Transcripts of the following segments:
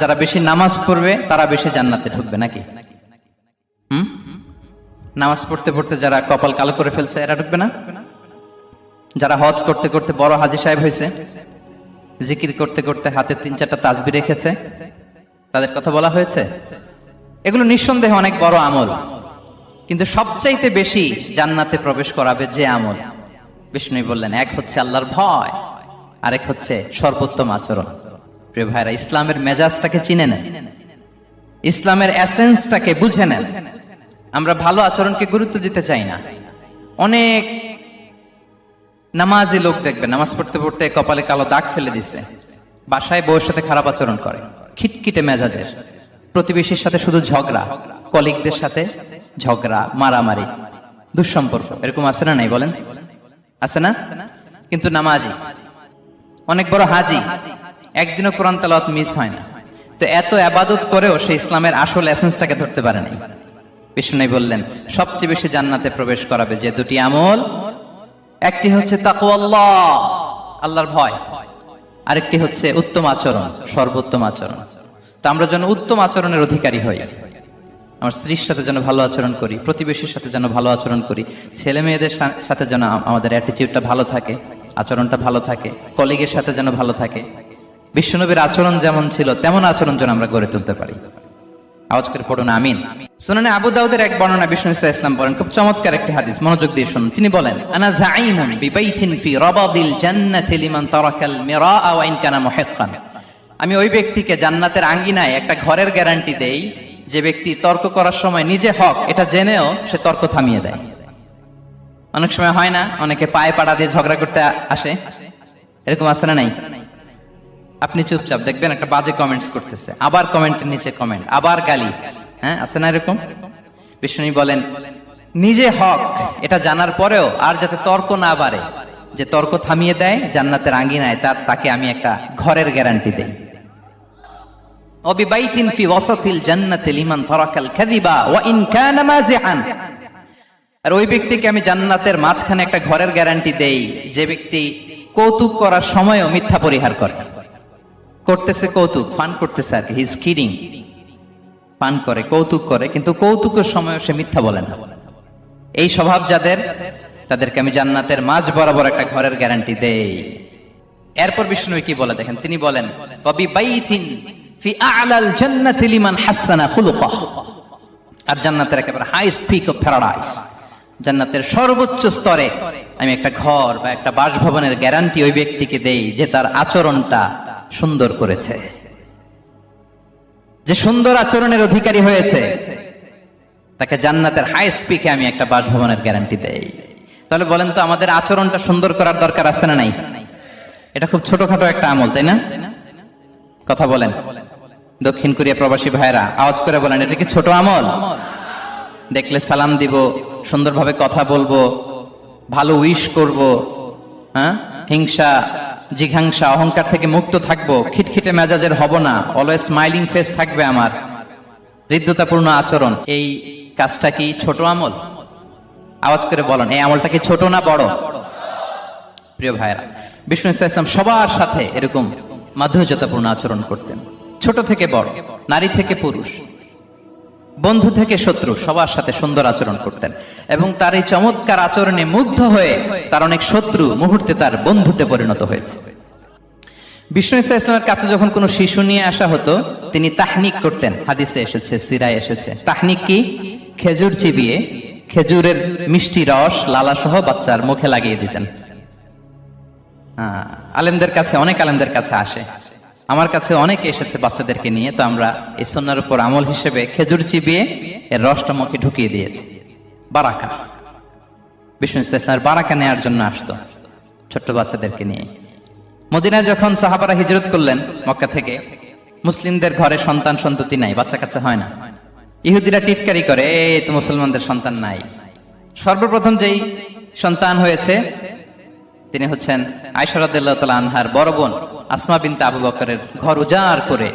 যারা বেশি নামাজ পড়বে তারা বেশি জান্নাতে ঢুকবে নাকি? নামাজ পড়তে পড়তে যারা কপাল কালো করে ফেলছে এরা ঢুকবে না? যারা হজ করতে করতে বড় হাজী সাহেব হয়েছে, জিকির করতে করতে হাতে 3-4টা তাসবিহ রেখেছে, তাদের কথা বলা হয়েছে। এগুলো নিঃসন্দেহে অনেক বড় আমল, কিন্তু সবচাইতে বেশি জান্নাতে প্রবেশ করাবে যে আমল, বিষ্ণু বললেন, এক হচ্ছে আল্লাহর ভয়, আরেক হচ্ছে সর্বোত্তম আচরণ। প্রিয় ভাইরা, ইসলামের মেজাজটাকে চিনে নেন, ইসলামের এসেন্সটাকে বুঝে নেন। আমরা ভালো আচরণকে গুরুত্ব দিতে চাই না। অনেক নামাজি লোক দেখবে নামাজ পড়তে পড়তে কপালে কালো দাগ ফেলে দিছে, বাসায় বউয়ের সাথে খারাপ আচরণ করে, খিটখিটে মেজাজের, প্রতিবেশীর সাথে শুধু ঝগড়া, কলিগদের সাথে ঝগড়া, মারামারি, দুঃসম্পর্ক, এরকম আছে না নাই বলেন? আছে না? কিন্তু নামাজি, অনেক বড় হাজি, একদিনও কোরআন তেলাওয়াত মিস হয় না। তো এত ইবাদত করেও সে ইসলামের আসল এসেন্সটাকে ধরতে পারে নাই। বিষ্ণু বললেন, সবচেয়ে বেশি জান্নাতে প্রবেশ করাবে যে দুটি আমল, একটি হচ্ছে তাকওয়াল্লাহ, আল্লাহর ভয়, আরেকটি হচ্ছে উত্তম আচরণ, সর্বোত্তম আচরণ। তো আমরা যেন উত্তম আচরণের অধিকারী হই। আমার স্ত্রীর সাথে যেন ভালো আচরণ করি, প্রতিবেশীর সাথে যেন ভালো আচরণ করি, ছেলে মেয়েদের সাথে যেন আমাদের অ্যাটিটিউডটা ভালো থাকে, আচরণটা ভালো থাকে, কলিগের সাথে যেন ভালো থাকে। বিশ্বনবীর আচরণ যেমন ছিল তেমন আচরণ যেন আমরা গড়ে তুলতে পারি। আওয়াজ করে পড়ুন আমিন। সুনানে আবু দাউদের এক বর্ণনা বিষ্ণু ইসা ইসলাম বলেন, খুব চমৎকার একটি হাদিস, মনোযোগ দিয়ে শুনুন। তিনি বলেন, আনা যাঈমুন বিবাইতিন ফি রাবাদিল জান্নাতি লিমান তারাকাল মিরাআ ওয়া ইন কানা মুহিক্কান। আমি ওই ব্যক্তিকে জান্নাতের আঙ্গিনায় একটা ঘরের গ্যারান্টি দেই যে ব্যক্তি তর্ক করার সময় নিজে হক এটা জেনেও সে তর্ক থামিয়ে দেয়। অনেক সময় হয় না, অনেকে পায়ে পাড়া দিয়ে ঝগড়া করতে আসে, এরকম আছে না নাই? আপনি চুপচাপ দেখবেন একটা বাজে কমেন্টস করতেছে, আবার কমেন্টের নিচে কমেন্ট, আবার গালি, হ্যাঁ আছে না এরকম? বিষ্ণু বলেন, নিজে হক এটা জানার পরেও আর যাতে তর্ক না বাড়ে, যে তর্ক থামিয়ে দেয় জান্নাতের আঙ্গিনায়, তাকে আমি একটা ঘরের গ্যারান্টি দেই। ওয়াবিবাইতিন ফি ওয়াসাতিল জান্নাতি লিমান তারাকাল কাযিবা ওয়া ইন কানা মাযিআন। আর ওই ব্যক্তিকে আমি জান্নাতের মাঝখানে একটা ঘরের গ্যারান্টি দেই যে ব্যক্তি কৌতুক করার সময়ও মিথ্যা পরিহার করে। করতেছে কৌতুক, ফান করতেছে আর কি, হি ইজ কিডিং, ফান করে, কৌতুক করে, কিন্তু কৌতুকের সময় সে মিথ্যা বলে না। এই স্বভাব যাদের, তাদেরকে আমি জান্নাতের মাঝ বরাবর একটা ঘরের গ্যারান্টি দেই। এরপর বিষ্ণু কি বলে দেখেন, তিনি বলেন, ওয়াবিবাইতিন ফি আ'লাল জান্নাতি লিমান হাসানা খুলুকাহ। আর জান্নাতের একেবারে হাইস্ট পিক অফ প্যারাডাইস, জান্নাতের সর্বোচ্চ স্তরে আমি একটা ঘর বা একটা বাসভবনের গ্যারান্টি ওই ব্যক্তিকে দেই যে তার আচরণটা সুন্দর করেছে, যে সুন্দর আচরণের অধিকারী হয়েছে, তাকে জান্নাতের হাইস্ট পিকে আমি একটা বাসভবনের গ্যারান্টি দেই। তাহলে বলেন তো, আমাদের আচরণটা সুন্দর করার দরকার আছে না নাই? এটা খুব ছোটখাটো একটা আমল, তাই না? কথা বলেন, দক্ষিণ কোরিয়া প্রবাসী ভাইরা আওয়াজ করে বলেন, এটা কি ছোট আমল? দেখলে সালাম দিব, সুন্দরভাবে কথা বলবো, ভালো উইশ করব, হ্যাঁ, হিংসা জিঘাংসা অহংকার থেকে মুক্ত থাকবো, খিটখিটে মেজাজের হব না, অলওয়েজ স্মাইলিং ফেস থাকবে আমার, হৃদ্যতাপূর্ণ আচরণ। এই কাজটা কি ছোট আমল? আওয়াজ করে বলেন, এই আমলটা কি ছোট না বড়? প্রিয় ভাইরা, বিষ্ণু ইসলাম সবার সাথে এরকম মাধুর্যতাপূর্ণ আচরণ করতেন, ছোট থেকে বড়, নারী থেকে পুরুষ, বন্ধু থেকে শত্রু, সবার সাথে সুন্দর আচরণ করতেন। এবং তার এই চমৎকার আচরণে মুগ্ধ হয়ে তার অনেক শত্রু মুহূর্তে তার বন্ধুতে পরিণত হয়েছে। বিষ্ণু ইসলামের কাছে যখন কোনো শিশু নিয়ে আসা হতো, তিনি তাহনিক করতেন, হাদিসে এসেছে, সিরায় এসেছে। তাহনিক কি? খেজুর চিবিয়ে খেজুরের মিষ্টি রস লালা সহ বাচ্চার মুখে লাগিয়ে দিতেন। আলেমদের কাছে, অনেক আলেমদের কাছে আসে, আমার কাছে অনেকে এসেছে বাচ্চাদেরকে নিয়ে। তো আমরা এই সুন্নাহর উপর আমল হিসেবে খেজুর চিবিয়ে এর রসটা মুখে ঢুকিয়ে দিয়েছি, বারাকা। বিষ্ণু ইসলামের বারাকা নেওয়ার জন্য আসতো ছোট্ট বাচ্চাদেরকে নিয়ে। মদিনায় যখন সাহাবারা হিজরত করলেন মক্কা থেকে, মুসলিমদের ঘরে সন্তান সন্ততি নাই, বাচ্চা কাচ্চা হয় না। ইহুদিরা টিটকারি করে, এই তো মুসলমানদের সন্তান নাই। সর্বপ্রথম যেই সন্তান হয়েছে তিনি হচ্ছেন আয়েশা রাদিয়াল্লাহু তাআলা আনহার বড় বোন আসমা বিনতে আবু বকরের ঘর উজাড় করে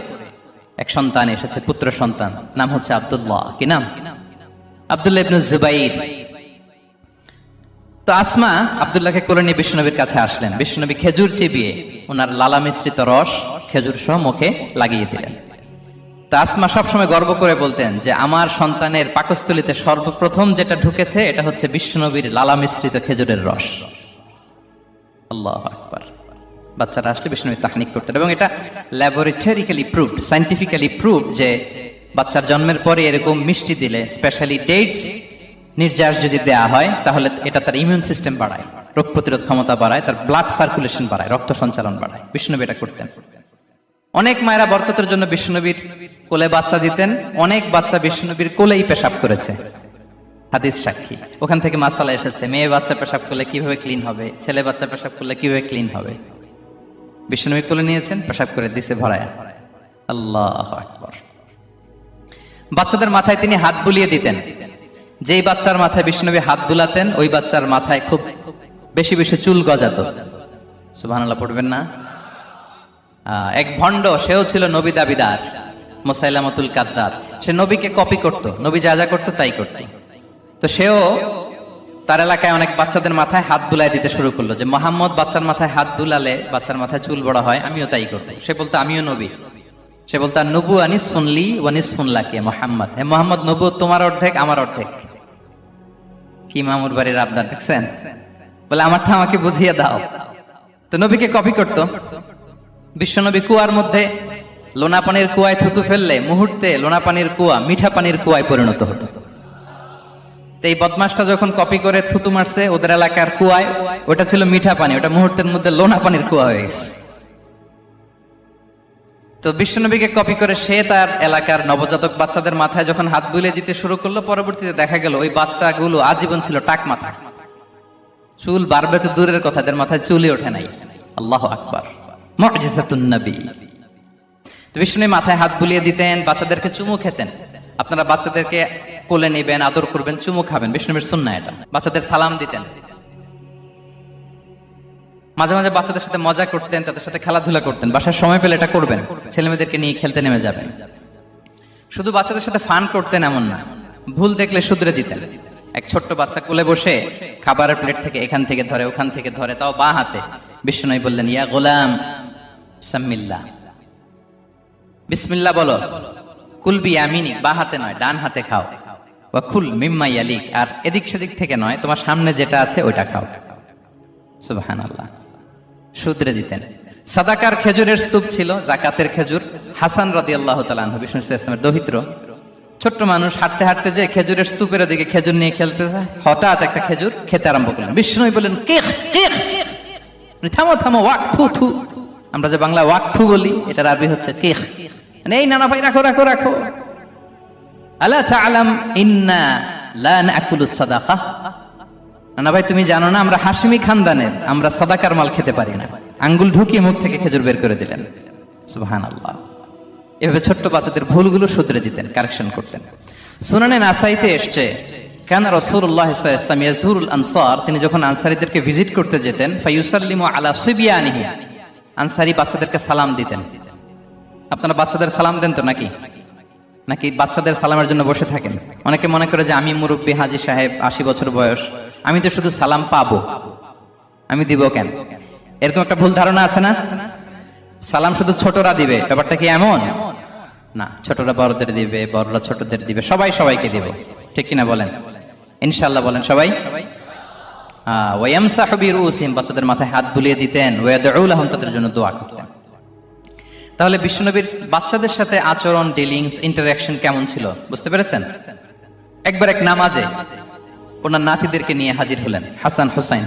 এক সন্তান এসেছে, পুত্র সন্তান, নাম হচ্ছে আব্দুল্লাহ। কি নাম? আব্দুল্লাহ ইবনে জুবাইর। তো আসমা আব্দুল্লাহকে কোলে নিয়ে বিষ্ণুনবীর কাছে আসলেন। বিষ্ণুনবী খেজুর চিবিয়ে ওনার লালা মিশ্রিত রস খেজুর সহ মুখে লাগিয়ে দিলেন। তা আসমা সবসময় গর্ব করে বলতেন যে আমার সন্তানের পাকস্থলীতে সর্বপ্রথম যেটা ঢুকেছে এটা হচ্ছে বিশ্বনবীর লালা মিশ্রিত খেজুরের রস। আল্লাহু আকবার। বাচ্চারা আসলে বিশ্বনবী তাহনিক করতেন এবং এটা ল্যাবরেটরিক্যালি প্রুভড, সায়েন্টিফিক্যালি প্রুভড যে বাচ্চার জন্মের পরে এরকম মিষ্টি দিলে, স্পেশালি ডেটস নির্যাস যদি দেয়া হয়, তাহলে এটা তার ইমিউন সিস্টেম বাড়ায়, রোগ প্রতিরোধ ক্ষমতা বাড়ায়, তার ব্লাড সার্কুলেশন বাড়ায়, রক্ত সঞ্চালন বাড়ায়। বিশ্বনবী এটা করতেন। অনেক মায়েরা বরকতের জন্য বিশ্বনবীর কোলে বাচ্চা দিতেন, অনেক বাচ্চা বিশ্বনবীর কোলেই পেশাব করেছে, হাদিস সাক্ষী। ওখান থেকে মাসালা এসেছে, মেয়ে বাচ্চা পেশাব করলে কিভাবে ক্লিন হবে, ছেলে বাচ্চা পেশাব করলে কিভাবে ক্লিন হবে। বিশ্বনবী কোলে নিয়েছেন, পেশাব করে দিছে ভরায়া। আল্লাহু আকবার। বাচ্চাদের মাথায় তিনি হাত বুলিয়ে দিতেন। যেই বাচ্চার মাথায় বিশ্বনবী হাত বুলাতেন, ওই বাচ্চার মাথায় খুব বেশি বেশি চুল গজাতো। সুবহানাল্লাহ পড়বেন না? এক ভণ্ড, সেও ছিল নবী দাবিদার, মুসাইলামাতুল কাদ্দাব। সে নবীকে কপি করত, নবী যা যা করতো তাই করত। তো সেও তার এলাকায় অনেক বাচ্চাদের মাথায় হাত বুলাই দিতে শুরু করলো, যে মোহাম্মদ বাচ্চার মাথায় হাত বুলালে বাচ্চার মাথায় চুল বড় হয়, আমিও তাই করবো। সে বলতো আমিও নবী। সে বলতো নবু আনিস শুনলি ওয়ানিস শুনলা কে মোহাম্মদ, হে মোহাম্মদ, নবু তোমার অর্ধেক আমার অর্ধেক। কি মামুর বাড়ির আবদার দেখছেন? বলে আমারটা আমাকে বুঝিয়ে দাও। তো নবীকে কপি করতো। বিশ্বনবী কুয়ার মধ্যে লোনা পানির কুয়ায় থুতু ফেললে মুহূর্তে লোনা পানির কুয়া মিঠা পানির কুয়ায় পরিণত হতো। তো এই বদমাসটা যখন কপি করে থুতু মারছে ওদের এলাকার কুয়ায়, ওটা ছিল মিঠা পানি, ওটা মুহূর্তের মধ্যে লোনা পানির কুয়া হয়ে গেছে। তো বিশ্বনবীকে কপি করে সে তার এলাকার নবজাতক বাচ্চাদের মাথায় যখন হাত বুলিয়ে দিতে শুরু করলো, পরবর্তীতে দেখা গেল ওই বাচ্চাগুলো আজীবন ছিল টাক মাথা। চুল বাড়বে তো দূরের কথা, এদের মাথায় চুলই ওঠে নাই। আল্লাহু আকবার। মুজিজাতুন নবী। তো বিশ্বনবী মাথায় হাত বুলিয়ে দিতেন, বাচ্চাদেরকে চুমু খেতেন। আপনারা বাচ্চাদেরকে কোলে নেবেন, আদর করবেন, চুমু খাবেন, বিশ্বনবীর সুন্নাহ এটা। বাচ্চাদের সালাম দিতেন। মাঝে মাঝে বাচ্চাদের সাথে মজা করতেন, তাদের সাথে খেলাধুলা করতেন। বাসার সময় পেলে এটা করবেন, ছেলেমেয়েদেরকে নিয়ে খেলতে নেমে যাবেন। শুধু বাচ্চাদের সাথে ফান করতেন এমন না, ভুল দেখলে শুধরে দিতেন। এক ছোট্ট বাচ্চা কোলে বসে খাবারের প্লেট থেকে এখান থেকে ধরে ওখান থেকে ধরে, তাও বাঁ হাতে। বিশ্বনবী বললেন, ইয়া গোলাম সাম্মিল্লাহ, বিসমিল্লাহ বলো। কুল বিয়ামিনি, বাঁ হাতে নয় ডান হাতে খাও। ওয়া কুল মিম্মা ইয়ালিক, আর এদিক সেদিক থেকে নয়, তোমার সামনে যেটা আছে ওইটা খাও। সুবহানাল্লাহ। শুধরে দিতেন। সাদাকার খেজুরের স্তূপ ছিল, জাকাতের খেজুর। হাসান রাদিয়াল্লাহু তাআলা আনহু, বিষ্ণু ইসলামের দহিত্র, ছোট্ট মানুষ, হাঁটতে হাঁটতে যে খেজুরের স্তূপের দিকে খেজুর নিয়ে খেলতে যায়, হঠাৎ একটা খেজুর খেতে আরম্ভ করলেন। বিষ্ণু বললেন, কেখ কেখ, থামো থামো, ওয়াক থু থু। আমরা যে বাংলা ওয়াক থু বলি, এটার আরবি হচ্ছে কেখ। এই নানা ভাই, রাখো রাখো রাখো। আলা তাআলাম ইন্না লা নাকুলুস সাদাকা। নানা ভাই, তুমি জানো না আমরা হাশিমি খানদানের, আমরা সাদাকার মাল খেতে পারি না। আঙ্গুল ঢুকিয়ে মুখ থেকে খেজুর বের করে দিলেন। সুবহানাল্লাহ। এভাবে ছোট্ট বাচ্চাদের ভুলগুলো শুধরে দিতেন, কারেকশন করতেন। সুনানে নাসাইতে এসছে, কেন রাসূলুল্লাহ সাল্লাল্লাহু আলাইহি ওয়াসাল্লাম ইয়াজুরুল আনসার, তিনি যখন আনসারীদেরকে ভিজিট করতে যেতেন, ফায়ুসাল্লিমু আলা সিবিয়ানিহি, আনসারী বাচ্চাদেরকে সালাম দিতেন। আপনারা বাচ্চাদের সালাম দেন তো নাকি? নাকি বাচ্চাদের সালামের জন্য বসে থাকেন? অনেকে মনে করে যে আমি মুরব্বী হাজী সাহেব, 80 বছর বয়স, আমি তো শুধু সালাম পাবো, আমি দিব কেন? এরকম একটা ভুল ধারণা আছে না? সালাম শুধু ছোটরা দিবে, ব্যাপারটা কি এমন না? ছোটরা বড়দের দিবে, বড়রা ছোটদের দিবে, সবাই সবাইকে দিবে, ঠিক কিনা বলেন? ইনশাআল্লাহ বলেন সবাই। ওয়ায়ামসাহু বিরুসিহিম, বাচ্চাদের মাথায় হাত বুলিয়ে দিতেন। ওয়ায়াদউ লাহুম, তাদের জন্য দোয়া করতেন। তাহলে বিশ্বনবীর বাচ্চাদের সাথে আচরণ, ডিলিংস, ইন্টারঅ্যাকশন কেমন ছিল বুঝতে পেরেছেন? একবার এক নামাজে ওনার নাতিদেরকে নিয়ে হাজির হলেন, হাসান হুসাইন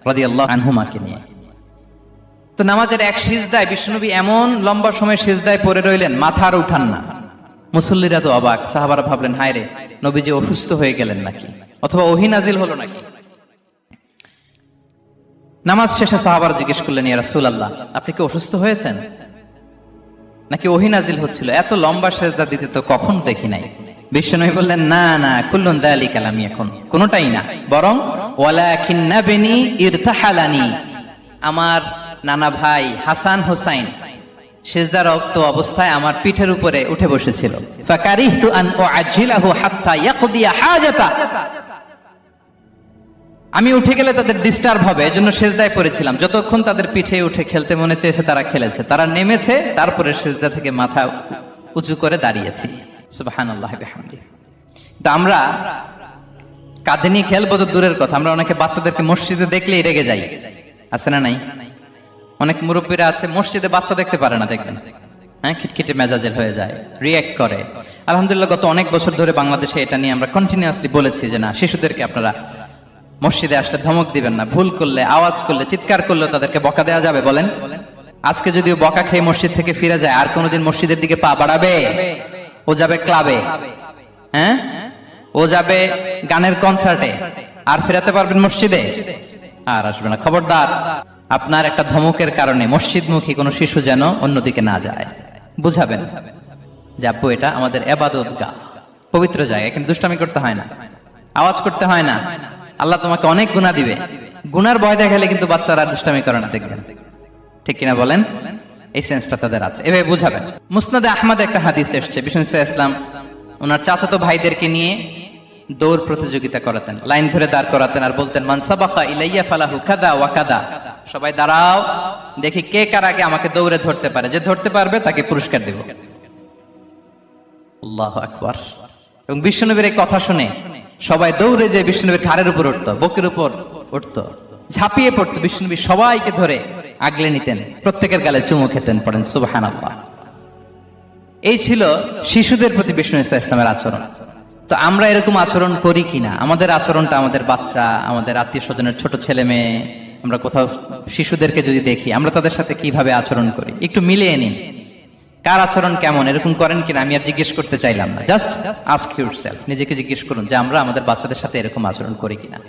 রাদিয়াল্লাহু আনহুমাকে নিয়ে। তো নামাজের এক সিজদায় বিশ্বনবী এমন লম্বা সময় সিজদায় পড়ে রইলেন, মাথা আর উঠান না। মুসল্লিরা তো অবাক, সাহাবারা ভাবলেন, হায় রে, নবীজি অসুস্থ হয়ে গেলেন নাকি, অথবা ওহী নাজিল হলো নাকি। নামাজ শেষে সাহাবারা জিজ্ঞেস করলেন, ইয়া রাসূলুল্লাহ, আপনি কি অসুস্থ হয়েছেন নাকি ওহী নাজিল হচ্ছিল? এত লম্বা সিজদা দিতে তো কখন দেখি নাই। বিশ্বনবী বললেন, না না, কুল্লুন যালিকা লাম ইয়াকুন, কোনটাই না, বরং ওয়ালাকিন্না বিনি ইরতাহালানি, আমার নানা ভাই হাসান হুসাইন সিজদারত অবস্থায় আমার পিঠের উপরে উঠে বসেছিল। ফাকারিহতু আন উআজ্জিলাহু হাত্তা ইয়াকদিয়া হাজাতা, আমি উঠে গেলে তাদের ডিস্টার্ব হবে, এজন্য সিজদায় পড়েছিলাম। যতক্ষণ তাদের পিঠে উঠে খেলতে মনে চেয়েছে তারা খেলেছে, তারা নেমেছে, তারপরে সিজদা থেকে মাথা উঁচু করে দাঁড়িয়েছি। সুবহানাল্লাহি বিহামদিহি। তো আমরা কাঁধে নিয়ে খেলবো তো দূরের কথা, আমরা অনেকে বাচ্চাদেরকে মসজিদে দেখলেই রেগে যাই, আছে না নাই? অনেক মুরব্বীরা আছে মসজিদে বাচ্চা দেখতে পারে না, দেখবেন হ্যাঁ, খিটখিটে মেজাজের হয়ে যায়, রিয়্যাক্ট করে। আলহামদুলিল্লাহ গত অনেক বছর ধরে বাংলাদেশে এটা নিয়ে আমরা কন্টিনিউয়াসলি বলেছি যে না, শিশুদেরকে আপনারা মসজিদে আসলে ধমক দিবেন না, ভুল করলে, আওয়াজ করলে, চিৎকার করলে তাদেরকে বকা দেওয়া যাবে? বলেন। আজকে যদিও বকা খেয়ে মসজিদ থেকে ফিরে যায়, আর কোনোদিন মসজিদের দিকে পা বাড়াবে? ও যাবে ক্লাবে, হ্যাঁ, ও যাবে গানের কনসার্টে, আর ফেরাতে পারবেন মসজিদে? আর আসবে না। খবরদার, আপনার একটা ধমকের কারণে মসজিদমুখী কোনো শিশু যেন অন্যদিকে না যায়। বুঝাবেন যে আব্বু এটা আমাদের ইবাদতগাহ, পবিত্র জায়গা, এখানে দুষ্টামি করতে হয় না, আওয়াজ করতে হয় না, আল্লাহ তোমাকে অনেক গুনাহ দিবে। গুনার ভয় দেখালে কিন্তু বাচ্চারা দুষ্টামি করে না, দেখবেন, ঠিক কিনা বলেন? এই সেন্সটা তাদের আছে, এভাবে বুঝাবেন। মুসনাদে আহমদ একটা হাদিস এসেছে, বিষ্ণু ইসলাম ওনার চাচাতো ভাইদেরকে নিয়ে দৌড় প্রতিযোগিতা করাতেন, লাইন ধরে দাঁড় করাতেন আর বলতেন মান সাবাকা ইলাইয়া ফালাহু কাদা ওয়া কাদা, সবাই দাঁড়াও, দেখি কে কার আগে আমাকে দৌড়ে ধরতে পারে, যে ধরতে পারবে তাকে পুরস্কার দেব। আল্লাহু আকবার। এবং বিশ্বনবীর এই কথা শুনে সবাই দৌড়ে যে বিশ্বনবীর ঘাড়ের উপর উঠতো, বুকের উপর উঠতো, ঝাঁপিয়ে পড়তো, বিশ্বনবী সবাইকে ধরে আগলে নিতেন, প্রত্যেকের গালে চুমু খেতেন। পড়েন সুবহানাল্লাহ। এই ছিল শিশুদের প্রতি বিষ্ণু ইসলামের আচরণ। তো আমরা এরকম আচরণ করি কিনা? আমাদের আচরণটা আমাদের বাচ্চা, আমাদের আত্মীয় স্বজনের ছোট ছেলে মেয়ে, আমরা কোথাও শিশুদেরকে যদি দেখি, আমরা তাদের সাথে কিভাবে আচরণ করি একটু মিলিয়ে নিন। কার আচরণ কেমন, এরকম করেন কিনা আমি আর জিজ্ঞেস করতে চাইলাম না, জাস্ট আস্ক ইউরসেলফ, নিজেকে জিজ্ঞেস করুন যে আমরা আমাদের বাচ্চাদের সাথে এরকম আচরণ করি কিনা।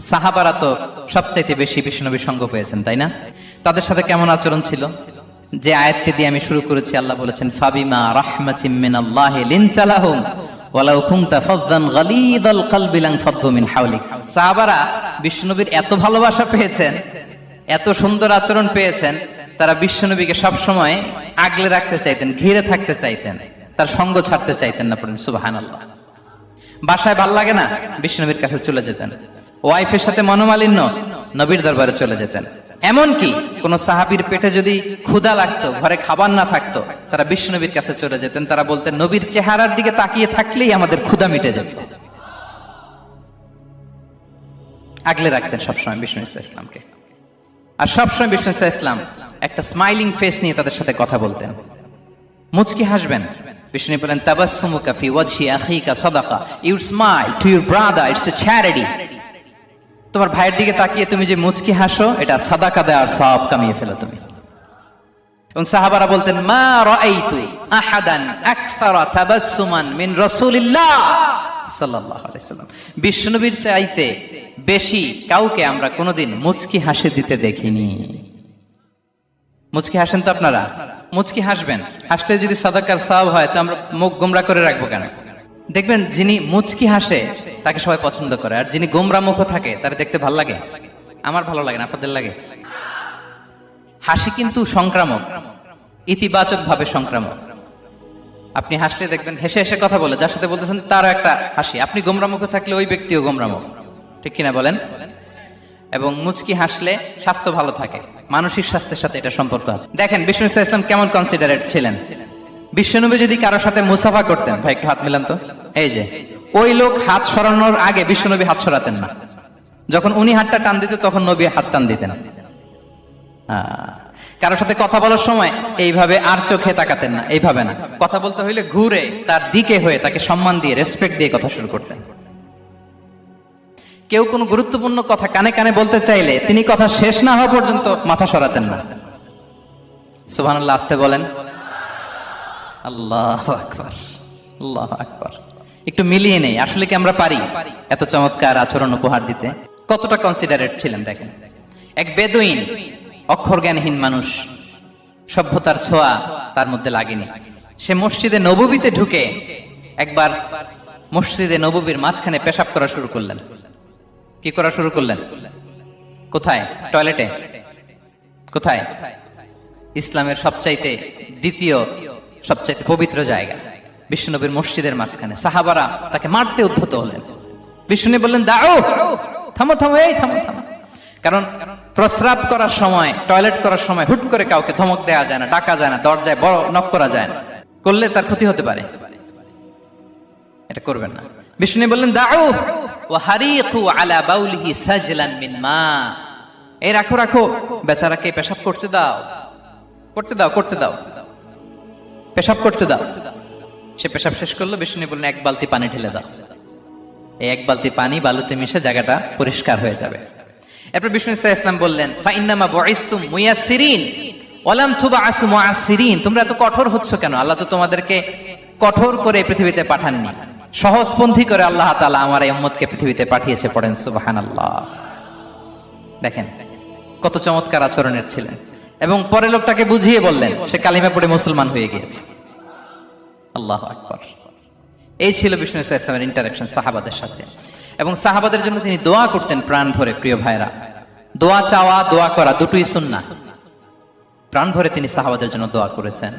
সাহাবারা তো সবচাইতে বেশি বিশ্বনবীর সঙ্গ পেয়েছেন, তাই না? তাদের সাথে কেমন আচরণ ছিল? যে আয়াতটি দিয়ে আমি শুরু করেছি, আল্লাহ বলেছেন ফাবিমা রাহমাতিম মিনাল্লাহি লিনতা লাহুম ওয়ালাউ কুনতা ফাযযান গালিযাল কলবি লানফাদ্দু মিন হাওলিক। সাহাবারা বিশ্বনবীর এত ভালোবাসা পেয়েছেন, এত সুন্দর আচরণ পেয়েছেন, তারা বিশ্বনবীকে সব সময় আগলে রাখতে চাইতেন, ঘিরে থাকতে চাইতেন, তার সঙ্গ ছাড়তে চাইতেন না। পড়েন সুবহানাল্লাহ। বাসায় ভাল লাগে না, বিশ্বনবীর কাছে চলে যেতেন। ওয়াইফের সাথে মনোমালিন্য, নবীর দরবারে চলে যেতেন। এমনকি কোন সাহাবীর পেটে যদি ক্ষুধা লাগতো, ঘরে খাবার না থাকতো, তারা বিশ্বনবীর কাছে চলে যেতেন। তারা বলতেন নবীর চেহারার দিকে তাকিয়ে থাকলেই আমাদের ক্ষুধা মিটে যেত। আগলে রাখতেন সবসময় বিষ্ণু ইসলামকে। আর সবসময় বিষ্ণু ইসলাম একটা স্মাইলিং ফেস নিয়ে তাদের সাথে কথা বলতেন, মুচকি হাসবেন। বিষ্ণু বলেন তাবাসসুমুকা ফি ওয়াজহি আখিকা সাদাকা, you smile to your brother, it's a charity. তোমার ভাইয়ের দিকে তাকিয়ে তুমি যে মুচকি হাসো, এটা সাদাকা দেওয়ার সওয়াব কামিয়ে ফেলো তুমি। এবং সাহাবারা বলতেন মা রাআইতু আহাদান আকসারা তাবাসসুমান মিন রাসূলিল্লাহ সাল্লাল্লাহু আলাইহি ওয়াসাল্লাম। বিশ্বনবীর চাইতে বেশি কাউকে আমরা কোনোদিন মুচকি হাসি দিতে দেখিনি। মুচকি হাসেন তো আপনারা? মুচকি হাসবেন, হাসলে যদি সাদাকার সওয়াব হয় তো আমরা মুখ গোমরা করে রাখবো কেন? দেখবেন যিনি মুচকি হাসে তাকে সবাই পছন্দ করে, আর যিনি গোমরা মুখ থাকে তার দেখতে ভালো লাগে। আমার ভালো লাগে না, আপনাদের লাগে? হাসি কিন্তু সংক্রামক, ইতিবাচক ভাবে সংক্রামক। আপনি হাসলে দেখবেন হেসে হেসে কথা বলে, যার সাথে বলতেছেন তারও একটা হাসি। আপনি গোমরা মুখ থাকলে ওই ব্যক্তিও গোমরা মুখ, ঠিক কিনা বলেন? এবং মুচকি হাসলে স্বাস্থ্য ভালো থাকে, মানসিক স্বাস্থ্যের সাথে এটা সম্পর্ক আছে। দেখেন বিষ্ণু ইসলাম কেমন কনসিডারেট ছিলেন। বিশ্বনবী যদি কারোর সাথে মুসাফা করতেন, ভাই একটু হাত মিলান তো, এই যে ওই লোক হাত সরানোর আগে বিশ্বনবী হাত সরাতেন না। যখন উনি হাতটা টান দিতেন তখন নবী হাত টান দিতেন। কারোর সাথে কথা বলার সময় এইভাবে আর চোখে তাকাতেন না, এইভাবে না। কথা বলতে হইলে ঘুরে তার দিকে হয়ে তাকে সম্মান দিয়ে, রেসপেক্ট দিয়ে কথা শুরু করতেন। কেউ কোনো গুরুত্বপূর্ণ কথা কানে কানে বলতে চাইলে তিনি কথা শেষ না হওয়া পর্যন্ত মাথা সরাতেন না। সুবহানাল্লাহ, আসতে বলেন। আল্লাহু আকবার, আল্লাহু আকবার। একটু মিলিয়ে নেই, আসলে কি আমরা পারি এত চমৎকার আচরণ উপহার দিতে? কতটা কনসিডারেট ছিলেন দেখেন। এক বেদুইন, অক্ষর জ্ঞানহীন মানুষ, সভ্যতার ছোঁয়া তার মধ্যে লাগেনি। সে মসজিদে নববীতে ঢুকে একবার মসজিদে নববীর মাঝখানে পেশাব করা শুরু করলেন। কি করা শুরু করলেন? কোথায়? টয়লেটে? কোথায়? ইসলামের সবচাইতে দ্বিতীয় সবচাইতে পবিত্র জায়গা বিশ্বনবীর মসজিদের মাঝখানে। সাহাবারা তাকে মারতে উদ্ধত হলেন। বিষ্ণু বললেন দাও, থামো থামো, এই থামো থামো। কারণ প্রস্রাব করার সময়, টয়লেট করার সময় হুট করে কাউকে ধমক দেওয়া যায় না, ডাকা যায় না, দরজায় বড় নক করা যায় না। করলে তার ক্ষতি হতে পারে, এটা করবেন না। বিষ্ণু বললেন দাউ ওয়া হারিকু আলা বাউলিহি সাজলান মিন মা, এই রাখো রাখো, বেচারাকে পেশাব করতে দাও, করতে দাও, করতে দাও, পেশাব করতে দাও। সে পেশাব শেষ করলো, বিষ্ণু বললেন এক বালতি পানি ঢেলে দাও। এই এক বালতি পানি বালুতে মিশে জায়গাটা পরিষ্কার হয়ে যাবে। এরপর বিষ্ণু ইসলাম বললেন ফা ইন্নামা বুইসতুম মুয়াসসিরিন ওয়ালাম তুবআসু মুআসসিরিন, তোমরা এত কঠোর হচ্ছ কেন? আল্লাহ তো তোমাদেরকে কঠোর করে পৃথিবীতে পাঠাননি, সহজপন্থী করে আল্লাহ তাআলা আমার এই উম্মতকে পৃথিবীতে পাঠিয়েছে। পড়েন সুবহানাল্লাহ। দেখেন কত চমৎকার আচরণের ছিলেন। এবং পরে লোকটাকে বুঝিয়ে বললেন, সে কালিমা পড়ে মুসলমান হয়ে গিয়েছে। আল্লাহু আকবার। এই ছিল বিষ্ণু ইসলামের ইন্টারাকশন সাহাবাদের সাথে। এবং সাহাবাদের জন্য তিনি দোয়া করতেন প্রাণ ভরে। প্রিয় ভাইরা, দোয়া চাওয়া, দোয়া করা দুটোই সুন্নাহ। প্রাণ ভরে তিনি সাহাবাদের জন্য দোয়া করেছেন।